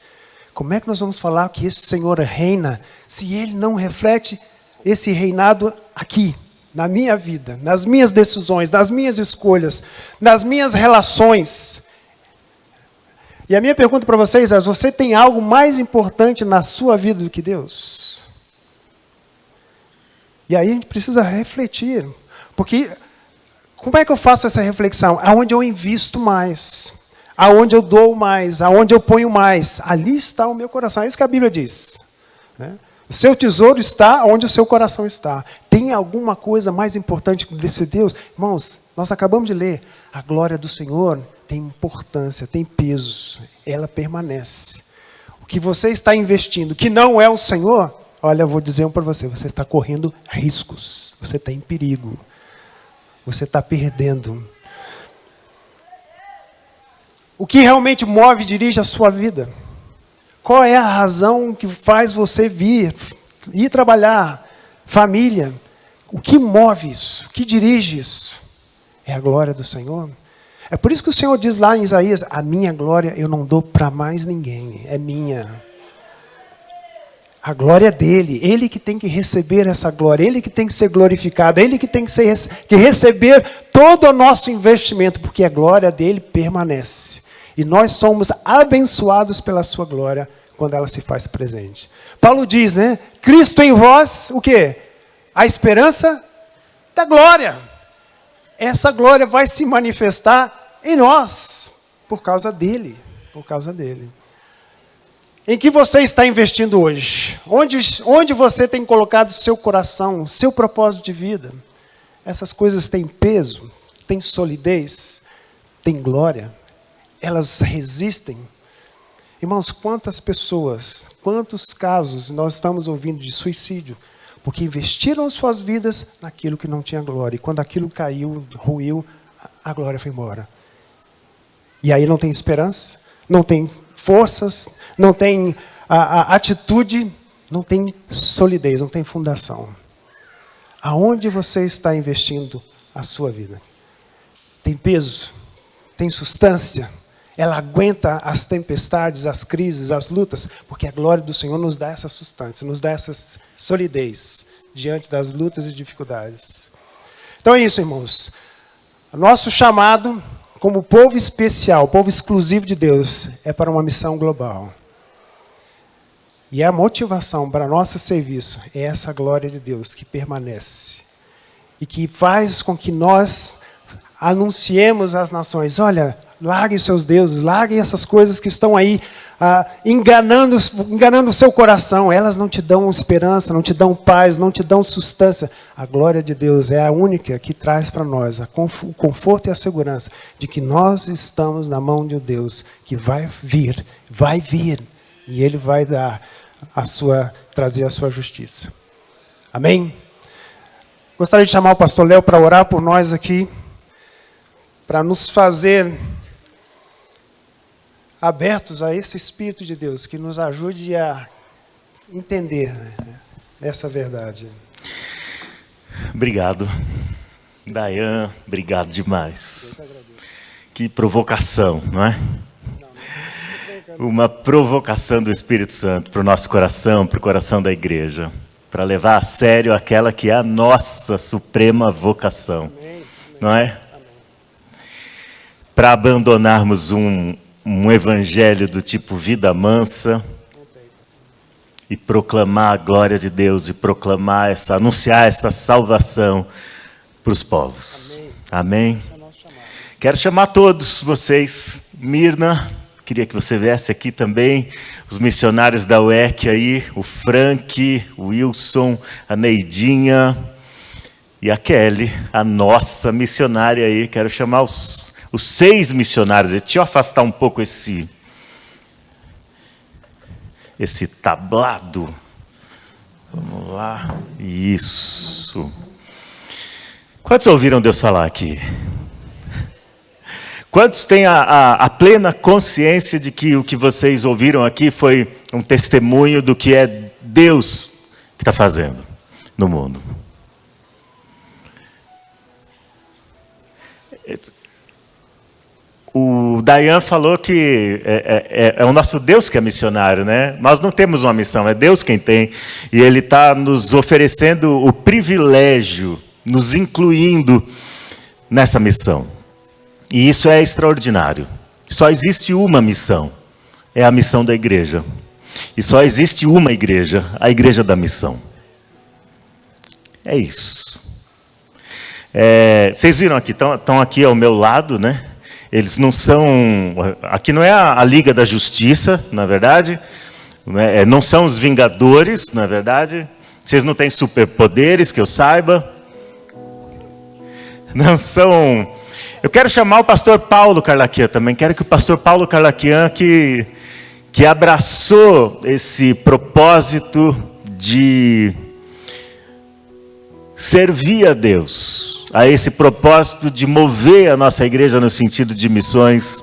Como é que nós vamos falar que esse Senhor reina se Ele não reflete esse reinado aqui, na minha vida, nas minhas decisões, nas minhas escolhas, nas minhas relações? E a minha pergunta para vocês é, você tem algo mais importante na sua vida do que Deus? E aí a gente precisa refletir, porque como é que eu faço essa reflexão? Aonde eu invisto mais, aonde eu dou mais, aonde eu ponho mais, ali está o meu coração. É isso que a Bíblia diz, né? O seu tesouro está onde o seu coração está. Tem alguma coisa mais importante desse Deus? Irmãos, nós acabamos de ler, a glória do Senhor tem importância, tem peso, ela permanece. O que você está investindo, que não é o Senhor, olha, eu vou dizer para você, você está correndo riscos, você está em perigo. Você está perdendo. O que realmente move e dirige a sua vida? Qual é a razão que faz você ir trabalhar? Família. O que move isso? O que dirige isso? É a glória do Senhor. É por isso que o Senhor diz lá em Isaías, a minha glória eu não dou para mais ninguém, é minha. A glória é dele, ele que tem que receber essa glória, ele que tem que ser glorificado, ele que tem que receber todo o nosso investimento, porque a glória dele permanece. E nós somos abençoados pela sua glória quando ela se faz presente. Paulo diz, né? Cristo em vós, o quê? A esperança da glória. Essa glória vai se manifestar em nós, por causa dele, por causa dele. Em que você está investindo hoje? Onde você tem colocado o seu coração, o seu propósito de vida? Essas coisas têm peso, têm solidez, têm glória. Elas resistem. Irmãos, quantas pessoas, quantos casos nós estamos ouvindo de suicídio? Porque investiram suas vidas naquilo que não tinha glória. E quando aquilo caiu, ruiu, a glória foi embora. E aí não tem esperança, não tem forças, não tem a atitude, não tem solidez, não tem fundação. Aonde você está investindo a sua vida? Tem peso? Tem substância? Ela aguenta as tempestades, as crises, as lutas? Porque a glória do Senhor nos dá essa substância, nos dá essa solidez diante das lutas e dificuldades. Então é isso, irmãos. O nosso chamado como povo especial, povo exclusivo de Deus, é para uma missão global. E a motivação para nosso serviço é essa glória de Deus que permanece. E que faz com que nós anunciemos às nações, olha, larguem seus deuses, larguem essas coisas que estão aí enganando o seu coração. Elas não te dão esperança, não te dão paz, não te dão sustância. A glória de Deus é a única que traz para nós o conforto e a segurança de que nós estamos na mão de um Deus que vai vir, e Ele vai dar trazer a sua justiça. Amém? Gostaria de chamar o pastor Léo para orar por nós aqui, para nos fazer abertos a esse Espírito de Deus, que nos ajude a entender essa verdade. Obrigado, Dayan, obrigado demais. Que provocação, não é? Uma provocação do Espírito Santo para o nosso coração, para o coração da igreja, para levar a sério aquela que é a nossa suprema vocação, não é? Para abandonarmos um evangelho do tipo vida mansa e proclamar a glória de Deus e anunciar essa salvação para os povos. Amém? Quero chamar todos vocês, Mirna, queria que você viesse aqui também, os missionários da UEC aí, o Frank, o Wilson, a Neidinha e a Kelly, a nossa missionária aí. Quero chamar os 6 missionários. Deixa eu afastar um pouco esse tablado. Vamos lá. Isso. Quantos ouviram Deus falar aqui? Quantos têm a plena consciência de que o que vocês ouviram aqui foi um testemunho do que é Deus que está fazendo no mundo? O Dayan falou que é o nosso Deus que é missionário, né? Nós não temos uma missão, é Deus quem tem. E Ele está nos oferecendo o privilégio, nos incluindo nessa missão. E isso é extraordinário. Só existe uma missão, é a missão da igreja. E só existe uma igreja, a igreja da missão. É isso. Vocês viram aqui, estão aqui ao meu lado, né? Eles não são... Aqui não é a Liga da Justiça, na verdade. Não são os Vingadores, na verdade. Vocês não têm superpoderes, que eu saiba. Não são... Eu quero chamar o pastor Paulo Carlaquian também. Quero que o pastor Paulo Carlaquian, que abraçou esse propósito de servir a Deus, a esse propósito de mover a nossa igreja no sentido de missões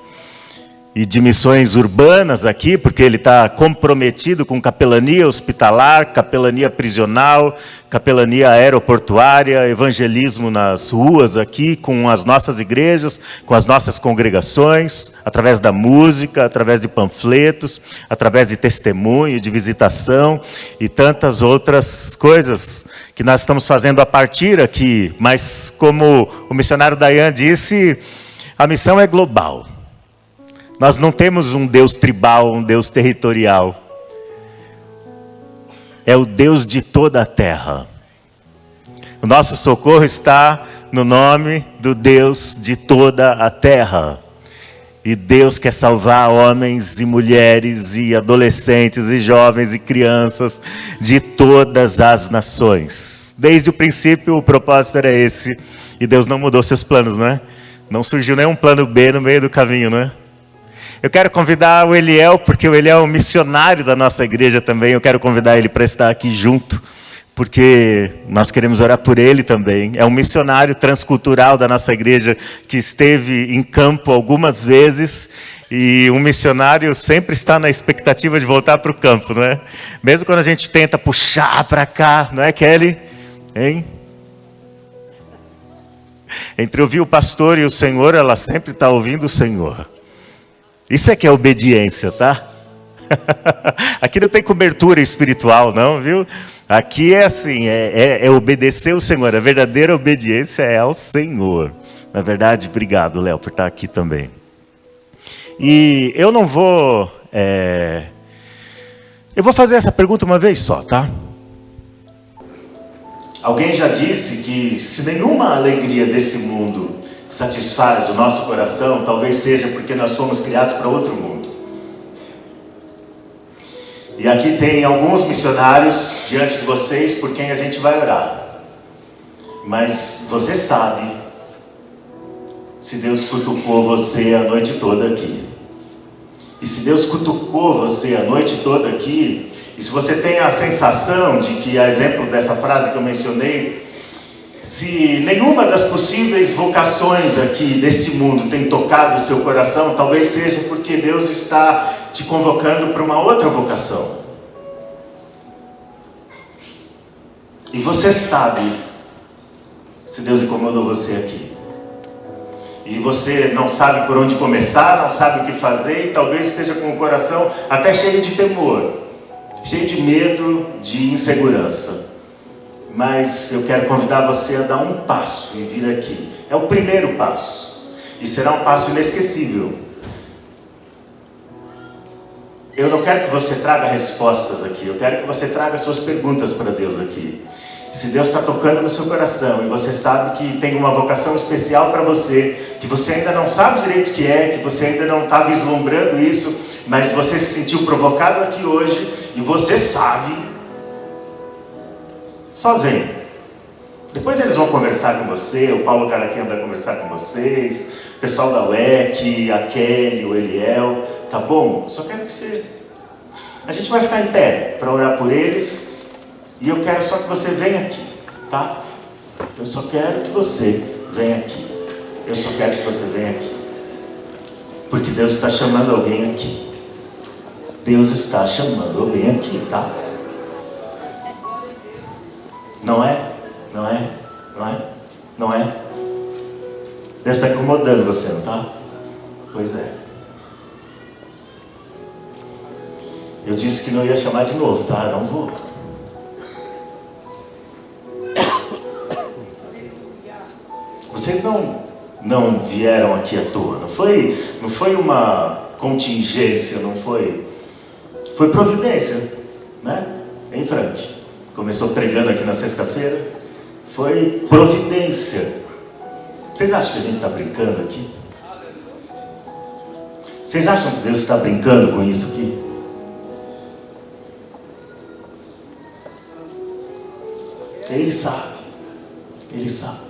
e de missões urbanas aqui, porque ele está comprometido com capelania hospitalar, capelania prisional, capelania aeroportuária, evangelismo nas ruas aqui, com as nossas igrejas, com as nossas congregações, através da música, através de panfletos, através de testemunho, de visitação e tantas outras coisas que nós estamos fazendo a partir aqui. Mas como o missionário Dayan disse, a missão é global. Nós não temos um Deus tribal, um Deus territorial. É o Deus de toda a terra. O nosso socorro está no nome do Deus de toda a terra. E Deus quer salvar homens e mulheres e adolescentes e jovens e crianças de todas as nações. Desde o princípio o propósito era esse. E Deus não mudou seus planos, não é? Não surgiu nenhum plano B no meio do caminho, não é? Eu quero convidar o Eliel, porque o Eliel é um missionário da nossa igreja também. Eu quero convidar ele para estar aqui junto, porque nós queremos orar por ele também. É um missionário transcultural da nossa igreja que esteve em campo algumas vezes. E um missionário sempre está na expectativa de voltar para o campo, não é? Mesmo quando a gente tenta puxar para cá, não é, Kelly? Hein? Entre ouvir o pastor e o Senhor, ela sempre está ouvindo o Senhor. Isso é que é obediência, tá? Aqui não tem cobertura espiritual, não, viu? Aqui é assim, é obedecer o Senhor. A verdadeira obediência é ao Senhor. Na verdade, obrigado, Léo, por estar aqui também. E eu não vou... Eu vou fazer essa pergunta uma vez só, tá? Alguém já disse que se nenhuma alegria desse mundo satisfaz o nosso coração, talvez seja porque nós fomos criados para outro mundo. E aqui tem alguns missionários diante de vocês por quem a gente vai orar. Mas você sabe se Deus cutucou você a noite toda aqui. E se Deus cutucou você a noite toda aqui, e se você tem a sensação de que, a exemplo dessa frase que eu mencionei, se nenhuma das possíveis vocações aqui deste mundo tem tocado o seu coração, talvez seja porque Deus está te convocando para uma outra vocação. E você sabe se Deus incomodou você aqui. E você não sabe por onde começar, não sabe o que fazer, e talvez esteja com o coração até cheio de temor, cheio de medo, de insegurança. Mas eu quero convidar você a dar um passo e vir aqui. É o primeiro passo. E será um passo inesquecível. Eu não quero que você traga respostas aqui. Eu quero que você traga suas perguntas para Deus aqui. Se Deus está tocando no seu coração e você sabe que tem uma vocação especial para você, que você ainda não sabe direito o que é, que você ainda não está vislumbrando isso, mas você se sentiu provocado aqui hoje e você sabe, só vem. Depois eles vão conversar com você, o Paulo Caraquinha vai conversar com vocês, o pessoal da UEC, a Kelly, o Eliel, tá bom? Só quero que você... A gente vai ficar em pé para orar por eles. E eu quero só que você venha aqui, tá? Eu só quero que você venha aqui. Eu só quero que você venha aqui. Porque Deus está chamando alguém aqui. Deus está chamando alguém aqui, tá? Não é? Não é? Não é? Não é? Deus está incomodando você, não tá? Pois é. Eu disse que não ia chamar de novo, tá? Não vou. Vocês não vieram aqui à toa, não foi uma contingência, não foi providência, né? Em Frank, começou pregando aqui na sexta-feira, foi providência. Vocês acham que a gente está brincando aqui? Vocês acham que Deus está brincando com isso aqui? Ele sabe, Ele sabe.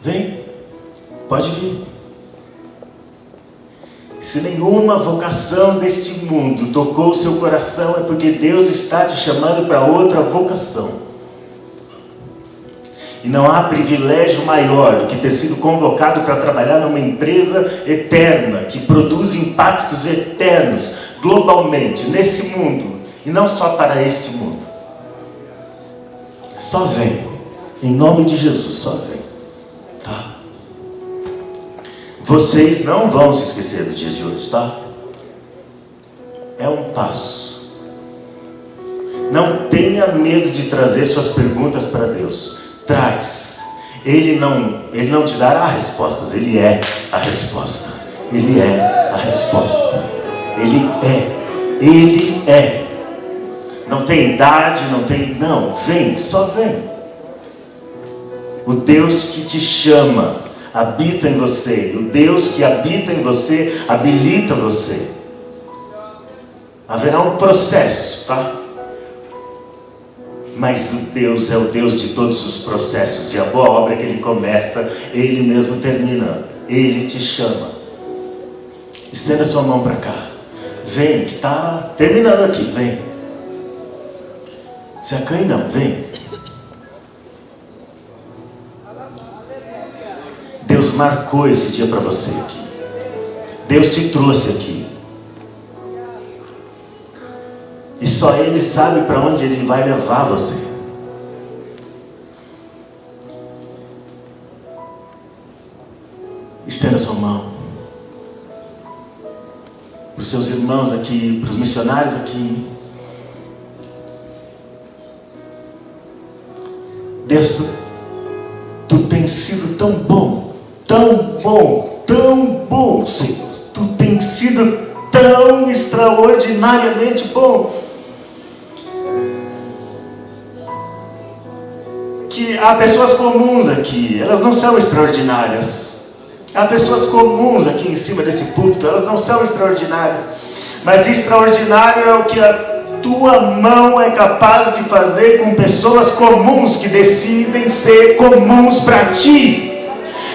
Vem, pode vir. Se nenhuma vocação deste mundo tocou o seu coração, é porque Deus está te chamando para outra vocação. E não há privilégio maior do que ter sido convocado para trabalhar numa empresa eterna, que produz impactos eternos, globalmente, nesse mundo, e não só para este mundo. Só vem, em nome de Jesus, só vem. Tá? Vocês não vão se esquecer do dia de hoje, tá? É um passo. Não tenha medo de trazer suas perguntas para Deus. Traz. Ele não te dará respostas, Ele é a resposta. Ele é a resposta. Ele é. Não tem idade, não, vem, só vem. O Deus que te chama habita em você. E o Deus que habita em você habilita você. Haverá um processo, tá? Mas o Deus é o Deus de todos os processos. E a boa obra que Ele começa, Ele mesmo termina. Ele te chama. Estenda sua mão para cá. Vem, que está terminando aqui. Vem. Se acanhe não, vem. Deus marcou esse dia para você aqui. Deus te trouxe aqui. E só Ele sabe para onde Ele vai levar você. Estenda sua mão para os seus irmãos aqui, para os missionários aqui. Deus, tu tens sido tão bom, tão bom, tão bom, Senhor. Tu tens sido tão extraordinariamente bom, que há pessoas comuns aqui, elas não são extraordinárias. Há pessoas comuns aqui em cima desse púlpito, elas não são extraordinárias. Mas extraordinário é o que a tua mão é capaz de fazer com pessoas comuns que decidem ser comuns para ti.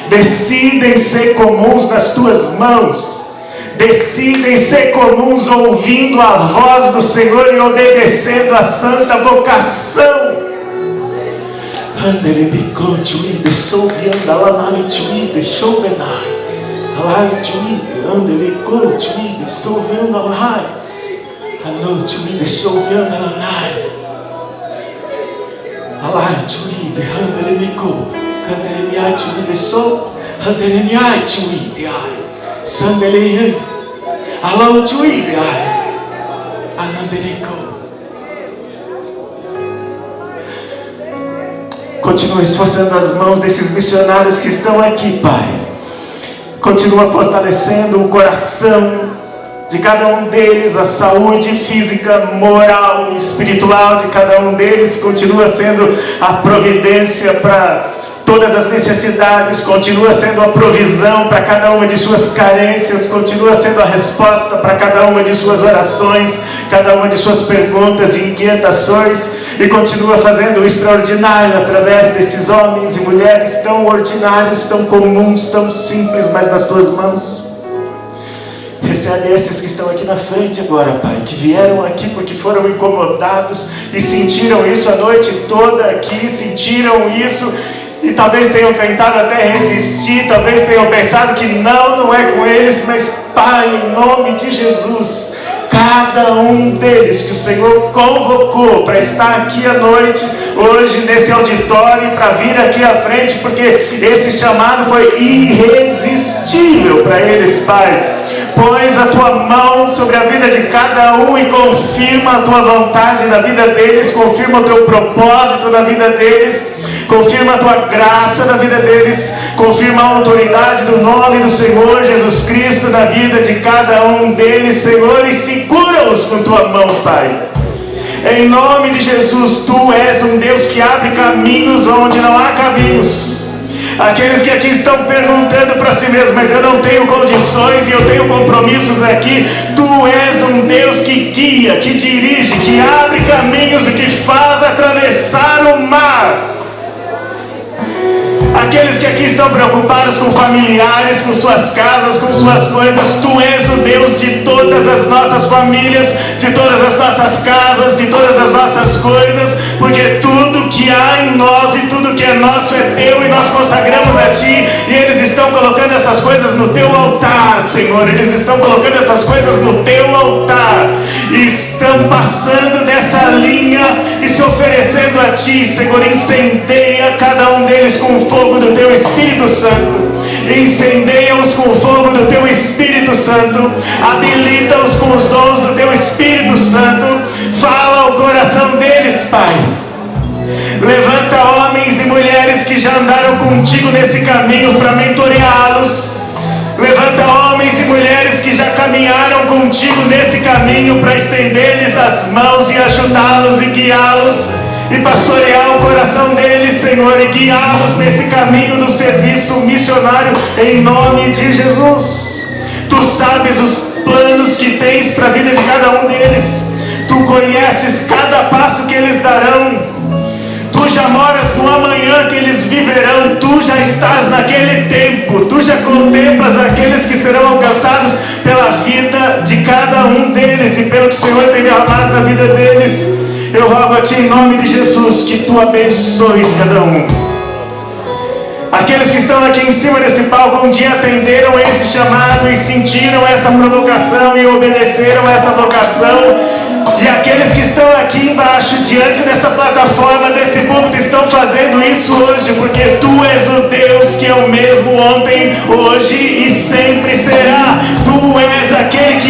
Decidem ser comuns nas tuas mãos. Decidem ser comuns ouvindo a voz do Senhor e obedecendo a santa vocação. Andele bicou tui, deixou vianda lá na tui, deixou benar. Lá tui, andele bicou tui, deixou vianda lá. A noite tui, deixou vianda lá. Lá tui, andele bicou, andele miai tui, deixou, andele miai tui, diai. Sandele, alô tui, diai. Anandele bicou. Continua esforçando as mãos desses missionários que estão aqui, Pai. Continua fortalecendo o coração de cada um deles, a saúde física, moral e espiritual de cada um deles. Continua sendo a providência para todas as necessidades. Continua sendo a provisão para cada uma de suas carências. Continua sendo a resposta para cada uma de suas orações, cada uma de suas perguntas e inquietações. E continua fazendo o extraordinário através desses homens e mulheres tão ordinários, tão comuns, tão simples, mas nas tuas mãos. Recebe esses que estão aqui na frente agora, Pai, que vieram aqui porque foram incomodados e sentiram isso a noite toda aqui, sentiram isso e talvez tenham tentado até resistir, talvez tenham pensado que não é com eles, mas Pai, em nome de Jesus, cada um deles que o Senhor convocou para estar aqui à noite, hoje nesse auditório, para vir aqui à frente, porque esse chamado foi irresistível para eles, Pai. Pões a tua mão sobre a vida de cada um e confirma a tua vontade na vida deles, confirma o teu propósito na vida deles, confirma a tua graça na vida deles, confirma a autoridade do nome do Senhor Jesus Cristo na vida de cada um deles, Senhor, e segura-os com tua mão, Pai. Em nome de Jesus, tu és um Deus que abre caminhos onde não há caminhos. Aqueles que aqui estão perguntando para si mesmos, mas eu não tenho condições e eu tenho compromissos aqui. Tu és um Deus que guia, que dirige, que abre caminhos e que faz atravessar o mar. Aqueles que aqui estão preocupados com familiares, com suas casas, com suas coisas, tu és o Deus de todas as nossas famílias, de todas as nossas casas, de todas as nossas coisas, porque tudo que há em nós e tudo que é nosso é teu e nós consagramos a ti, e eles estão colocando essas coisas no teu altar, Senhor, eles estão colocando essas coisas no teu altar, e estão passando dessa linha e se oferecendo a ti, Senhor. Incendeia cada um deles com o fogo do teu Espírito Santo. Incendeia-os com o fogo do teu Espírito Santo. Habilita-os com os dons do teu Espírito Santo. Fala ao coração deles, Pai. Levanta homens e mulheres que já andaram contigo nesse caminho para mentoreá-los. Levanta homens e mulheres que já caminharam contigo nesse caminho para estender-lhes as mãos e ajudá-los e guiá-los. e pastorear o coração deles, Senhor, e guiá-los nesse caminho do serviço missionário, em nome de Jesus. Tu sabes os planos que tens para a vida de cada um deles. Tu conheces cada passo que eles darão. Tu já moras no amanhã que eles viverão. Tu já estás naquele tempo. Tu já contemplas aqueles que serão alcançados pela vida de cada um deles e pelo que o Senhor tem derramado na vida deles. Eu rogo a Ti em nome de Jesus que Tu abençoes cada um. Aqueles que estão aqui em cima desse palco um dia atenderam esse chamado e sentiram essa provocação e obedeceram essa vocação. E aqueles que estão aqui embaixo, diante dessa plataforma, desse púlpito, estão fazendo isso hoje, porque Tu és o Deus que é o mesmo ontem, hoje e sempre será. Tu és aquele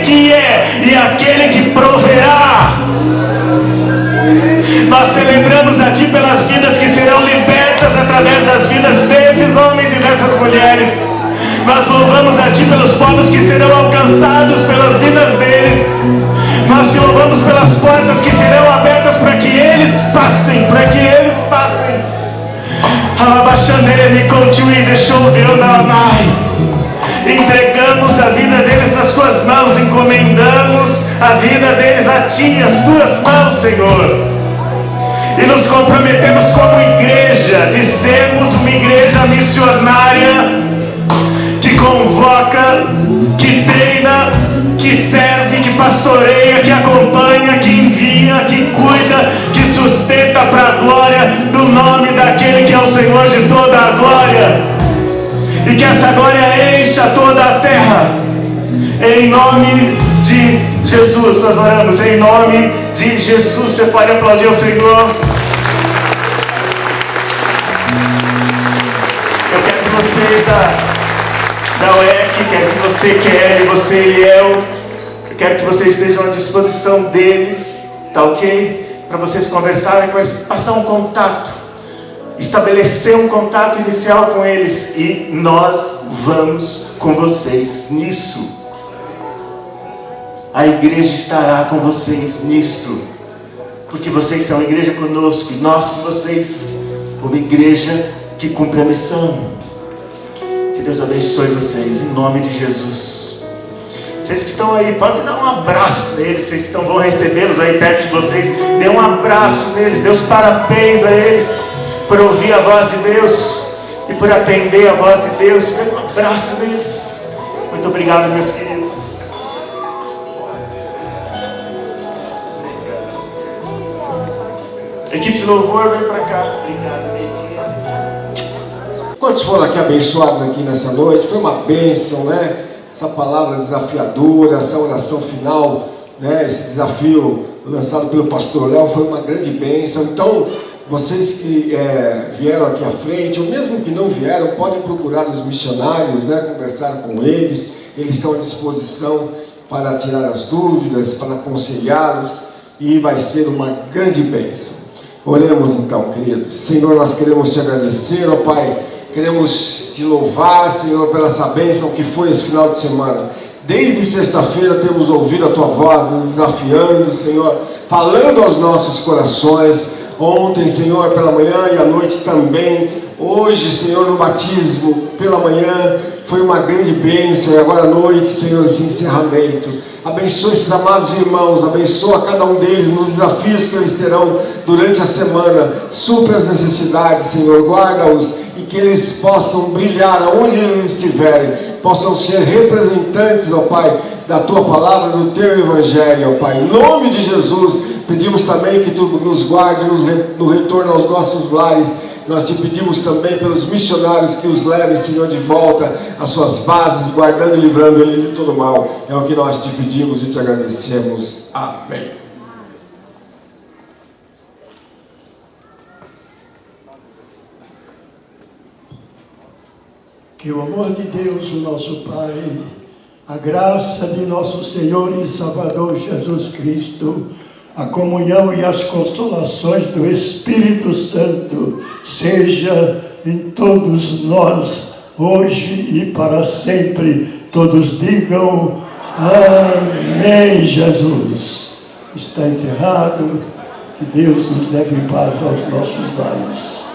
que é e aquele que proverá. Nós celebramos a Ti pelas vidas que serão libertas através das vidas desses homens e dessas mulheres. Nós louvamos a Ti pelos povos que serão alcançados pelas vidas deles. Nós Te louvamos pelas portas que serão abertas para que eles passem, Entregamos a vida deles nas Tuas mãos, encomendamos a vida deles a Ti, as Tuas mãos, Senhor. E nos comprometemos como igreja de sermos uma igreja missionária que convoca, que treina, que serve, que pastoreia, que acompanha, que envia, que cuida, que sustenta para a glória do nome daquele que é o Senhor de toda a glória. E que essa glória encha toda a terra. Em nome de Jesus nós oramos, em nome de Jesus. Você pode aplaudir o Senhor. Eu quero que vocês da UEC, quero que você, Kelly, você, Eliel, eu quero que vocês estejam à disposição deles, tá ok? Para vocês conversarem com eles, passar um contato, estabelecer um contato inicial com eles, e nós vamos com vocês nisso. A igreja estará com vocês nisso, porque vocês são igreja conosco, e nós com vocês, uma igreja que cumpre a missão. Que Deus abençoe vocês, em nome de Jesus. Vocês que estão aí, podem dar um abraço neles, vocês vão recebê-los aí perto de vocês, dê um abraço neles, dê os parabéns a eles, por ouvir a voz de Deus, e por atender a voz de Deus. Dê um abraço neles. Muito obrigado, meus queridos. Equipe de louvor, vem para cá. Obrigado, Quantos foram aqui abençoados aqui nessa noite? Foi uma bênção, né? Essa palavra desafiadora, essa oração final, né? Esse desafio lançado pelo pastor Léo foi uma grande bênção. Então, vocês que vieram aqui à frente, ou mesmo que não vieram, podem procurar os missionários, né? Conversar com eles. Eles estão à disposição para tirar as dúvidas, para aconselhá-los, e vai ser uma grande bênção. Oremos então, queridos. Senhor, nós queremos Te agradecer, ó Pai. Queremos Te louvar, Senhor, pela essa bênção que foi esse final de semana. Desde sexta-feira temos ouvido a Tua voz, nos desafiando, Senhor, falando aos nossos corações. Ontem, Senhor, pela manhã e à noite também. Hoje, Senhor, no batismo, pela manhã, foi uma grande bênção. E agora à noite, Senhor, esse encerramento. Abençoa esses amados irmãos, abençoa cada um deles nos desafios que eles terão durante a semana. Supra as necessidades, Senhor, guarda-os, e que eles possam brilhar aonde eles estiverem, possam ser representantes, ó Pai, da Tua palavra, do Teu Evangelho, ó Pai. Em nome de Jesus, pedimos também que Tu nos guarde no retorno aos nossos lares. Nós Te pedimos também pelos missionários que os levem, Senhor, de volta às suas bases, guardando e livrando eles de todo mal. É o que nós Te pedimos e Te agradecemos. Amém. Que o amor de Deus, o nosso Pai, a graça de nosso Senhor e Salvador Jesus Cristo, a comunhão e as consolações do Espírito Santo seja em todos nós, hoje e para sempre. Todos digam amém, Jesus. Está encerrado. Que Deus nos leve em paz aos nossos lares.